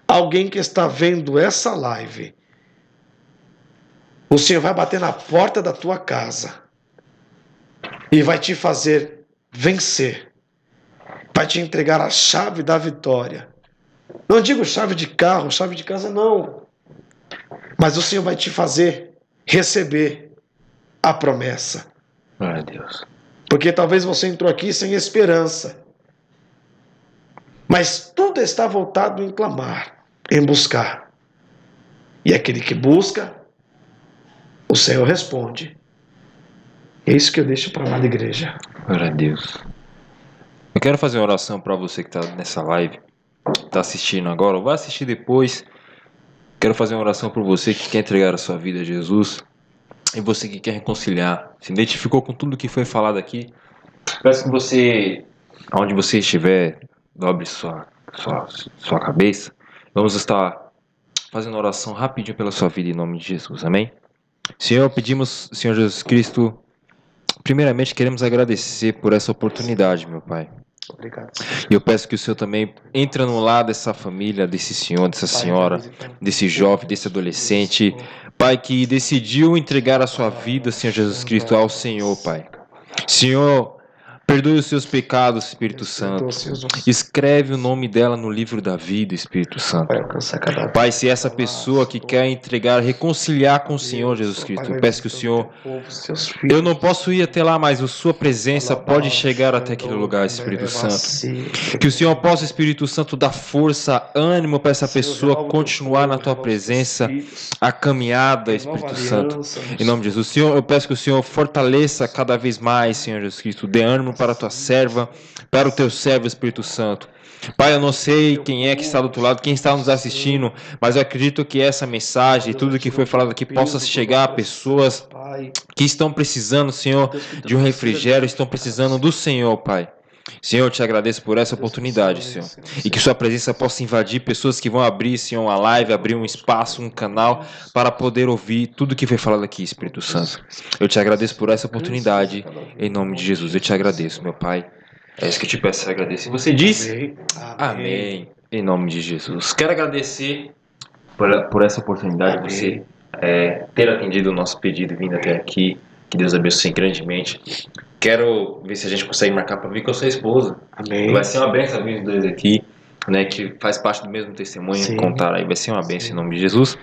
alguém que está vendo essa live, o Senhor vai bater na porta da tua casa e vai te fazer vencer. Vai te entregar a chave da vitória. Não digo chave de carro, chave de casa, não. Mas o Senhor vai te fazer receber a promessa. Glória a Deus. Porque talvez você entrou aqui sem esperança. Mas tudo está voltado em clamar, em buscar. E aquele que busca, o Senhor responde. É isso que eu deixo para a amada igreja. Glória a Deus. Eu quero fazer uma oração para você que está nessa live, está assistindo agora, ou vai assistir depois. Quero fazer uma oração por você que quer entregar a sua vida a Jesus e você que quer reconciliar, se identificou com tudo que foi falado aqui. Peço que você, onde você estiver, dobre sua cabeça. Vamos estar fazendo uma oração rapidinho pela sua vida em nome de Jesus, amém? Senhor, pedimos, Senhor Jesus Cristo, primeiramente queremos agradecer por essa oportunidade, meu Pai. Obrigado. E eu peço que o Senhor também entre no lar dessa família, desse senhor, dessa senhora, desse jovem, desse adolescente, Pai, que decidiu entregar a sua vida, Senhor Jesus Cristo, ao Senhor, Pai. Senhor, perdoe os seus pecados, Espírito Santo. Escreve o nome dela no livro da vida, Espírito Santo. Pai, se essa pessoa que quer entregar, reconciliar com o Senhor Jesus Cristo, eu peço que o Senhor... Eu não posso ir até lá, mas a sua presença pode chegar até aquele lugar, Espírito Santo. Que o Senhor possa, Espírito Santo, dar força, ânimo para essa pessoa continuar na tua presença, a caminhada, Espírito Santo. Em nome de Jesus. Senhor, eu peço que o Senhor fortaleça cada vez mais, Senhor Jesus Cristo. Dê ânimo para a tua serva, para o teu servo, Espírito Santo. Pai, eu não sei quem é que está do outro lado, quem está nos assistindo, mas eu acredito que essa mensagem, tudo que foi falado aqui, possa chegar a pessoas que estão precisando, Senhor, de um refrigério, estão precisando do Senhor, Pai. Senhor, eu te agradeço por essa oportunidade, Senhor. E que sua presença possa invadir pessoas que vão abrir, Senhor, uma live, abrir um espaço, um canal, para poder ouvir tudo que foi falado aqui, Espírito Santo. Eu te agradeço por essa oportunidade, em nome de Jesus. Eu te agradeço, meu Pai. É isso que eu te peço, agradeço. E você diz? Amém. Em nome de Jesus. Quero agradecer por essa oportunidade, você ter atendido o nosso pedido e vindo até aqui. Que Deus abençoe grandemente. Quero ver se a gente consegue marcar para vir com a sua esposa. Amém. Vai ser uma bênção vir os dois aqui, né, que faz parte do mesmo testemunho. Sim. Contar aí vai ser uma bênção em nome de Jesus.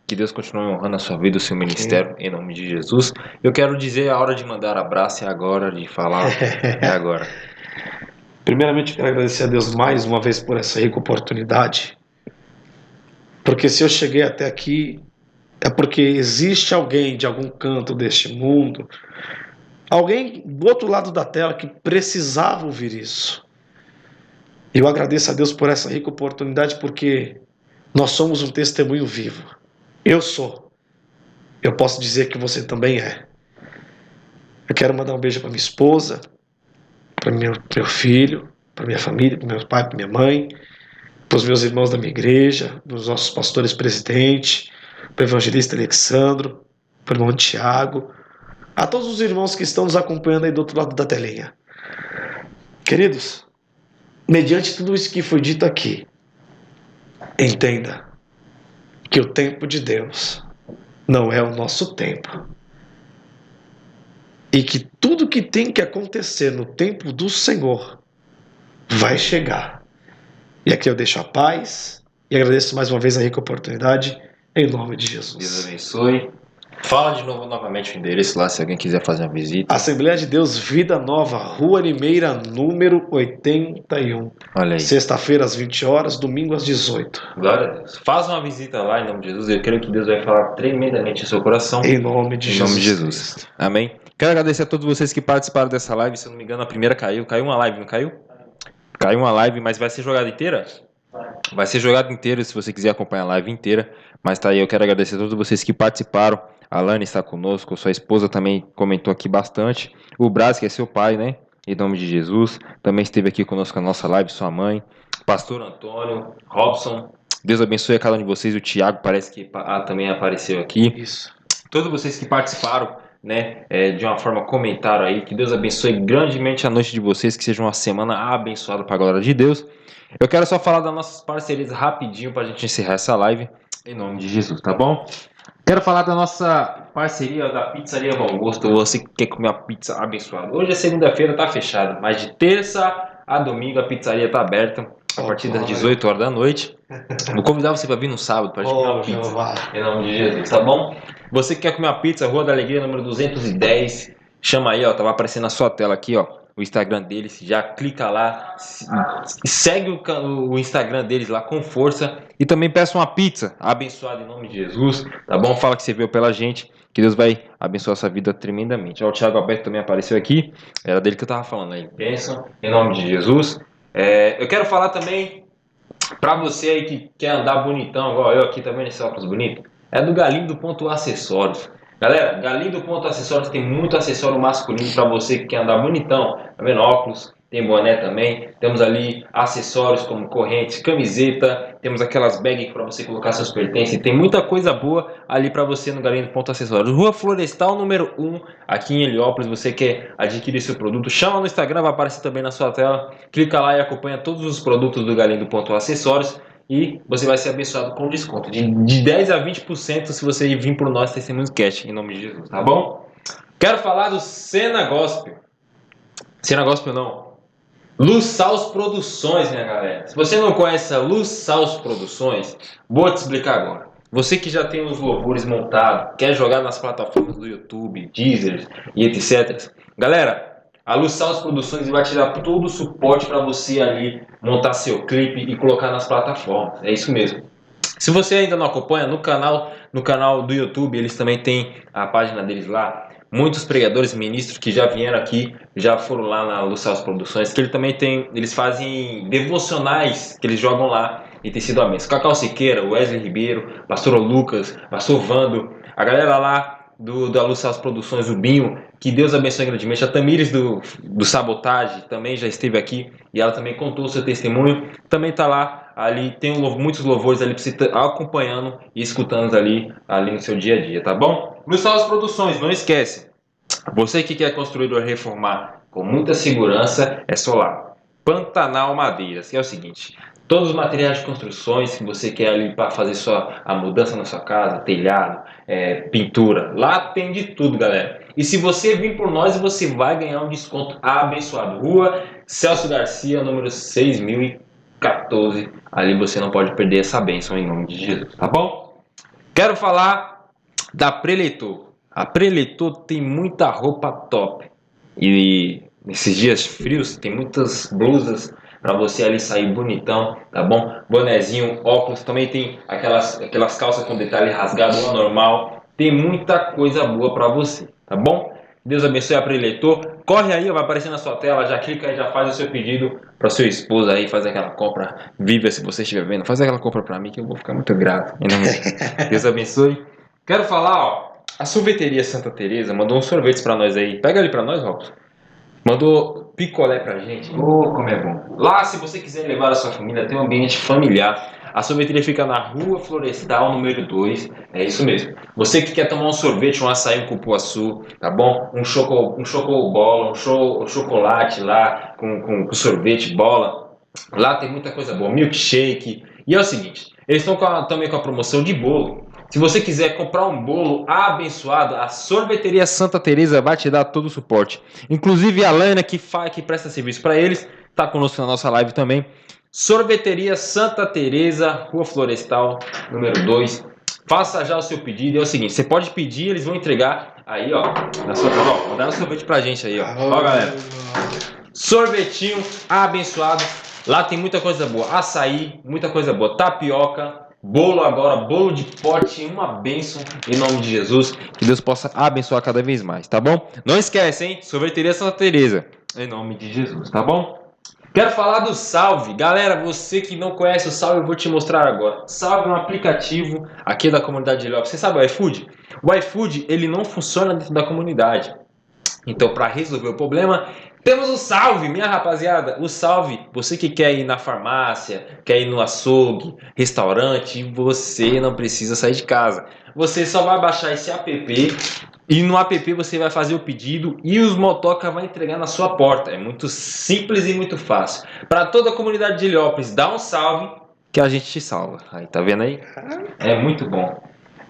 Que Deus continue honrando a sua vida, o seu ministério, em nome de Jesus. Eu quero dizer, a hora de mandar abraço é agora, de falar é agora. Primeiramente, quero agradecer a Deus mais uma vez por essa rica oportunidade. Porque se eu cheguei até aqui, é porque existe alguém de algum canto deste mundo, alguém do outro lado da tela que precisava ouvir isso. E eu agradeço a Deus por essa rica oportunidade, porque nós somos um testemunho vivo. Eu sou. Eu posso dizer que você também é. Eu quero mandar um beijo para minha esposa, para meu filho, para minha família, para meu pai, para minha mãe, para os meus irmãos da minha igreja, para os nossos pastores presidentes, para o evangelista Alexandro, para o irmão Tiago, a todos os irmãos que estão nos acompanhando aí do outro lado da telinha. Queridos, mediante tudo isso que foi dito aqui, entenda que o tempo de Deus não é o nosso tempo. E que tudo que tem que acontecer no tempo do Senhor vai chegar. E aqui eu deixo a paz e agradeço mais uma vez a rica oportunidade em nome de Jesus. Deus abençoe. Fala de novo novamente o endereço lá, se alguém quiser fazer uma visita. Assembleia de Deus Vida Nova, Rua Limeira, número 81. Olha aí. Sexta-feira às 20 horas, domingo às 18. Glória a Deus. Faz uma visita lá em nome de Jesus. Eu creio que Deus vai falar tremendamente em seu coração. Em nome de Jesus. Em nome de Jesus. Amém. Quero agradecer a todos vocês que participaram dessa live. Se eu não me engano, a primeira caiu. Caiu uma live, não caiu? Caiu uma live, mas vai ser jogada inteira? Vai ser jogada inteira se você quiser acompanhar a live inteira. Mas tá aí, eu quero agradecer a todos vocês que participaram. A Lani está conosco, sua esposa também comentou aqui bastante. O Brás, que é seu pai, né? Em nome de Jesus. Também esteve aqui conosco na nossa live, sua mãe. Pastor Antônio, Robson. Deus abençoe a cada um de vocês. O Thiago parece que também apareceu aqui. Isso. Todos vocês que participaram, né, de uma forma comentaram aí. Que Deus abençoe grandemente a noite de vocês. Que seja uma semana abençoada para a glória de Deus. Eu quero só falar das nossas parcerias rapidinho para a gente encerrar essa live. Em nome de Jesus, tá bom? Quero falar da nossa parceria da Pizzaria Bom Gosto. Você que quer comer uma pizza abençoada. Hoje é segunda-feira, tá fechado. Mas de terça a domingo a pizzaria tá aberta. A partir das 18 horas da noite. Vou convidar você para vir no sábado para comer uma pizza. Em nome de Jesus, tá bom? Você que quer comer uma pizza, Rua da Alegria, número 210. Chama aí, ó. Tava aparecendo na sua tela aqui, ó. O Instagram deles, já clica lá, segue o Instagram deles lá com força e também peça uma pizza abençoada em nome de Jesus, tá bom? Fala que você veio pela gente, que Deus vai abençoar essa vida tremendamente. Ó, o Thiago Alberto também apareceu aqui, era dele que eu tava falando aí. Bênção em nome de Jesus. Eu quero falar também pra você aí que quer andar bonitão, igual eu aqui também nesse óculos bonito, é do Galindo.acessórios. Galera, Galindo.acessórios tem muito acessório masculino para você que quer andar bonitão. Tá vendo? Óculos, tem boné também. Temos ali acessórios como correntes, camiseta. Temos aquelas bags para você colocar seus pertences. Tem muita coisa boa ali para você no Galindo.acessórios. Rua Florestal, número 1, aqui em Heliópolis. Você quer adquirir seu produto? Chama no Instagram, vai aparecer também na sua tela. Clica lá e acompanha todos os produtos do Galindo.acessórios. E você vai ser abençoado com desconto de 10 a 20% se você vir por nós Testemunhos Cast, em nome de Jesus, tá bom? Quero falar do Cena Gospel. Cena Gospel não. Luz Saus Produções, minha galera. Se você não conhece a Luz Saus Produções, vou te explicar agora. Você que já tem os louvores montados, quer jogar nas plataformas do YouTube, Deezer e etc. Galera, a Luz Saus Produções vai te dar todo o suporte para você ali montar seu clipe e colocar nas plataformas. É isso mesmo. Se você ainda não acompanha, no canal do YouTube, eles também têm a página deles lá. Muitos pregadores, ministros que já vieram aqui, já foram lá na Luz Saus Produções, que eles fazem devocionais que eles jogam lá e tem sido a bênção. Cacau Siqueira, Wesley Ribeiro, Pastor Lucas, Pastor Vando, a galera lá da Luz Saus Produções, o Binho, que Deus abençoe grandemente. A Tamires do Sabotagem também já esteve aqui e ela também contou o seu testemunho. Também está lá, ali tem muitos louvores ali para você estar acompanhando e escutando ali no seu dia a dia, tá bom? Luz Saus Produções, não esquece. Você que quer construir ou reformar com muita segurança, é só lá. Pantanal Madeiras, que é o seguinte: todos os materiais de construções que você quer ali para fazer a mudança na sua casa, telhado, pintura, lá tem de tudo, galera. E se você vir por nós, você vai ganhar um desconto abençoado. Rua Celso Garcia, número 6014. Ali você não pode perder essa bênção em nome de Jesus, tá bom? Quero falar da Preleitor. A Preleitor tem muita roupa top. E nesses dias frios tem muitas blusas para você ali sair bonitão, tá bom? Bonezinho, óculos, também tem aquelas calças com detalhe rasgado ou normal. Tem muita coisa boa para você, tá bom? Deus abençoe a Preleitor. Corre aí, vai aparecer na sua tela, já clica aí, já faz o seu pedido para sua esposa aí, faz aquela compra viva se você estiver vendo. Faz aquela compra para mim que eu vou ficar muito grato. Deus abençoe. Quero falar, ó, a sorveteria Santa Teresa mandou uns sorvetes para nós aí. Pega ali para nós, Robson. Mandou picolé pra gente. Como é bom. Lá, se você quiser levar a sua família, tem um ambiente familiar. A sorveteria fica na Rua Florestal, número 2. É isso mesmo. Você que quer tomar um sorvete, um açaí, um cupuaçu, tá bom? Um chocobola, um chocolate lá com sorvete, bola. Lá tem muita coisa boa. Milkshake. E é o seguinte, eles estão também com a promoção de bolo. Se você quiser comprar um bolo abençoado, a Sorveteria Santa Teresa vai te dar todo o suporte. Inclusive a Lana, que presta serviço para eles, está conosco na nossa live também. Sorveteria Santa Teresa, Rua Florestal, número 2. Faça já o seu pedido. É o seguinte, você pode pedir, eles vão entregar aí, ó, na sua mão. Ó, mandaram sorvete pra gente aí, ó. Ó, galera. Sorvetinho abençoado. Lá tem muita coisa boa. Açaí, muita coisa boa. Tapioca. Bolo agora, bolo de pote, uma bênção em nome de Jesus. Que Deus possa abençoar cada vez mais, tá bom? Não esquece, hein? Sorveteria Santa Teresa, em nome de Jesus, tá bom? Quero falar do Salve. Galera, você que não conhece o Salve, eu vou te mostrar agora. Salve é um aplicativo aqui da comunidade de Heliópolis. Você sabe o iFood? O iFood, ele não funciona dentro da comunidade. Então, para resolver o problema, temos o Salve, minha rapaziada. O Salve, você que quer ir na farmácia, quer ir no açougue, restaurante, você não precisa sair de casa. Você só vai baixar esse app e no app você vai fazer o pedido e os motoca vai entregar na sua porta. É muito simples e muito fácil. Para toda a comunidade de Heliópolis, dá um salve que a gente te salva. Aí, tá vendo aí? É muito bom.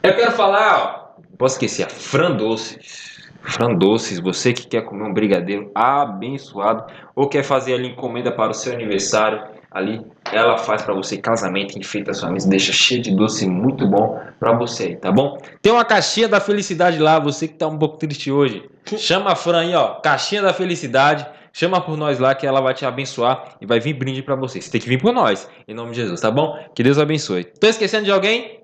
Eu quero falar, ó, não posso esquecer, a Fran Doces. Fran Doces, você que quer comer um brigadeiro abençoado ou quer fazer ali encomenda para o seu aniversário, ali ela faz para você casamento, enfeita a sua mesa, deixa cheio de doce muito bom para você aí, tá bom? Tem uma caixinha da felicidade lá, você que tá um pouco triste hoje, chama a Fran aí, ó, caixinha da felicidade, chama por nós lá que ela vai te abençoar e vai vir brinde para você. Você tem que vir por nós, em nome de Jesus, tá bom? Que Deus abençoe. Tô esquecendo de alguém?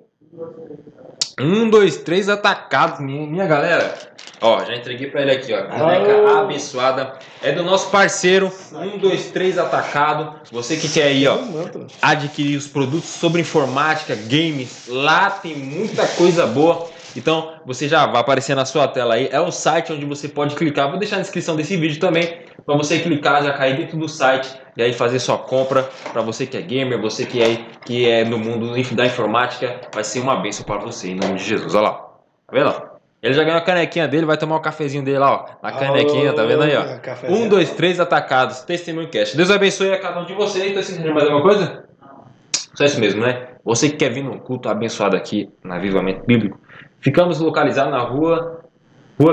1, 2, 3 atacados, minha galera. Ó, já entreguei pra ele aqui, ó. Caneca abençoada. É do nosso parceiro. 1, 2, 3 atacado. Você que quer aí, ó, adquirir os produtos sobre informática, games. Lá tem muita coisa boa. Então, você já vai aparecer na sua tela aí. É o site onde você pode clicar. Vou deixar na descrição desse vídeo também. Para você clicar, já cair dentro do site e aí fazer sua compra. Para você que é gamer, você que é no mundo da informática, vai ser uma bênção para você, em nome de Jesus. Olha lá. Tá vendo? Ele já ganhou a canequinha dele, vai tomar o cafezinho dele lá, ó. Na canequinha, tá vendo aí, ó? 1, 2, 3 atacados. Testemunho Cast. Deus abençoe a cada um de vocês. Tô esquecendo de mais alguma coisa? Só isso mesmo, né? Você que quer vir num culto abençoado aqui na Avivamento Bíblico, ficamos localizados na Rua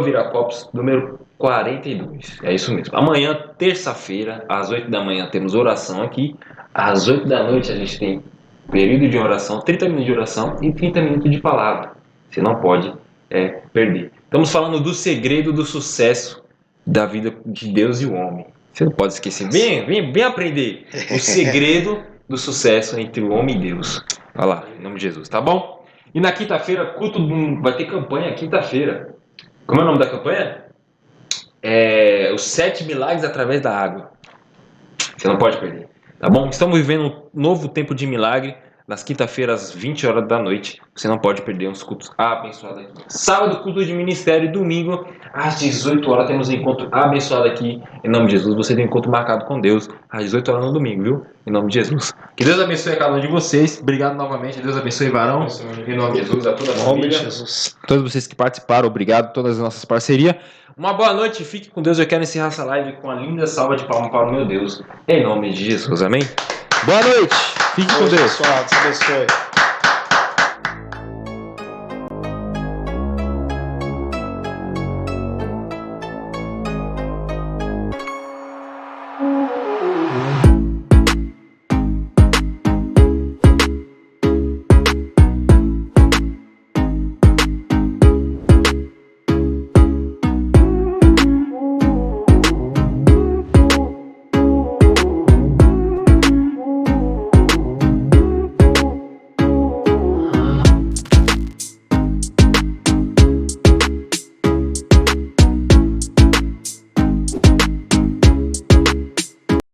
Viracopos, número 42. É isso mesmo. Amanhã, terça-feira, às 8 da manhã, temos oração aqui. Às 8 da noite, a gente tem período de oração, 30 minutos de oração e 30 minutos de palavra. Você não pode perder. Estamos falando do segredo do sucesso da vida de Deus e o homem. Você não pode esquecer. Vem aprender o segredo do sucesso entre o homem e Deus. Vai lá, em nome de Jesus, tá bom? E na quinta-feira, vai ter campanha quinta-feira. Como é o nome da campanha? Os 7 milagres através da água. Você não pode perder, tá bom? Estamos vivendo um novo tempo de milagre. Nas quinta-feiras, às 20 horas da noite. Você não pode perder uns cultos abençoados aqui. Sábado, culto de ministério. E domingo, às 18 horas, temos um encontro abençoado aqui. Em nome de Jesus, você tem um encontro marcado com Deus. Às 18 horas no domingo, viu? Em nome de Jesus. Que Deus abençoe a cada um de vocês. Obrigado novamente. Deus abençoe, varão. Em nome de Jesus, a toda a família. Todos vocês que participaram, obrigado. Todas as nossas parcerias. Uma boa noite. Fique com Deus. Eu quero encerrar essa live com a linda salva de palmas para o meu Deus. Em nome de Jesus. Amém? Boa noite. Fique com Deus. Deus abençoe.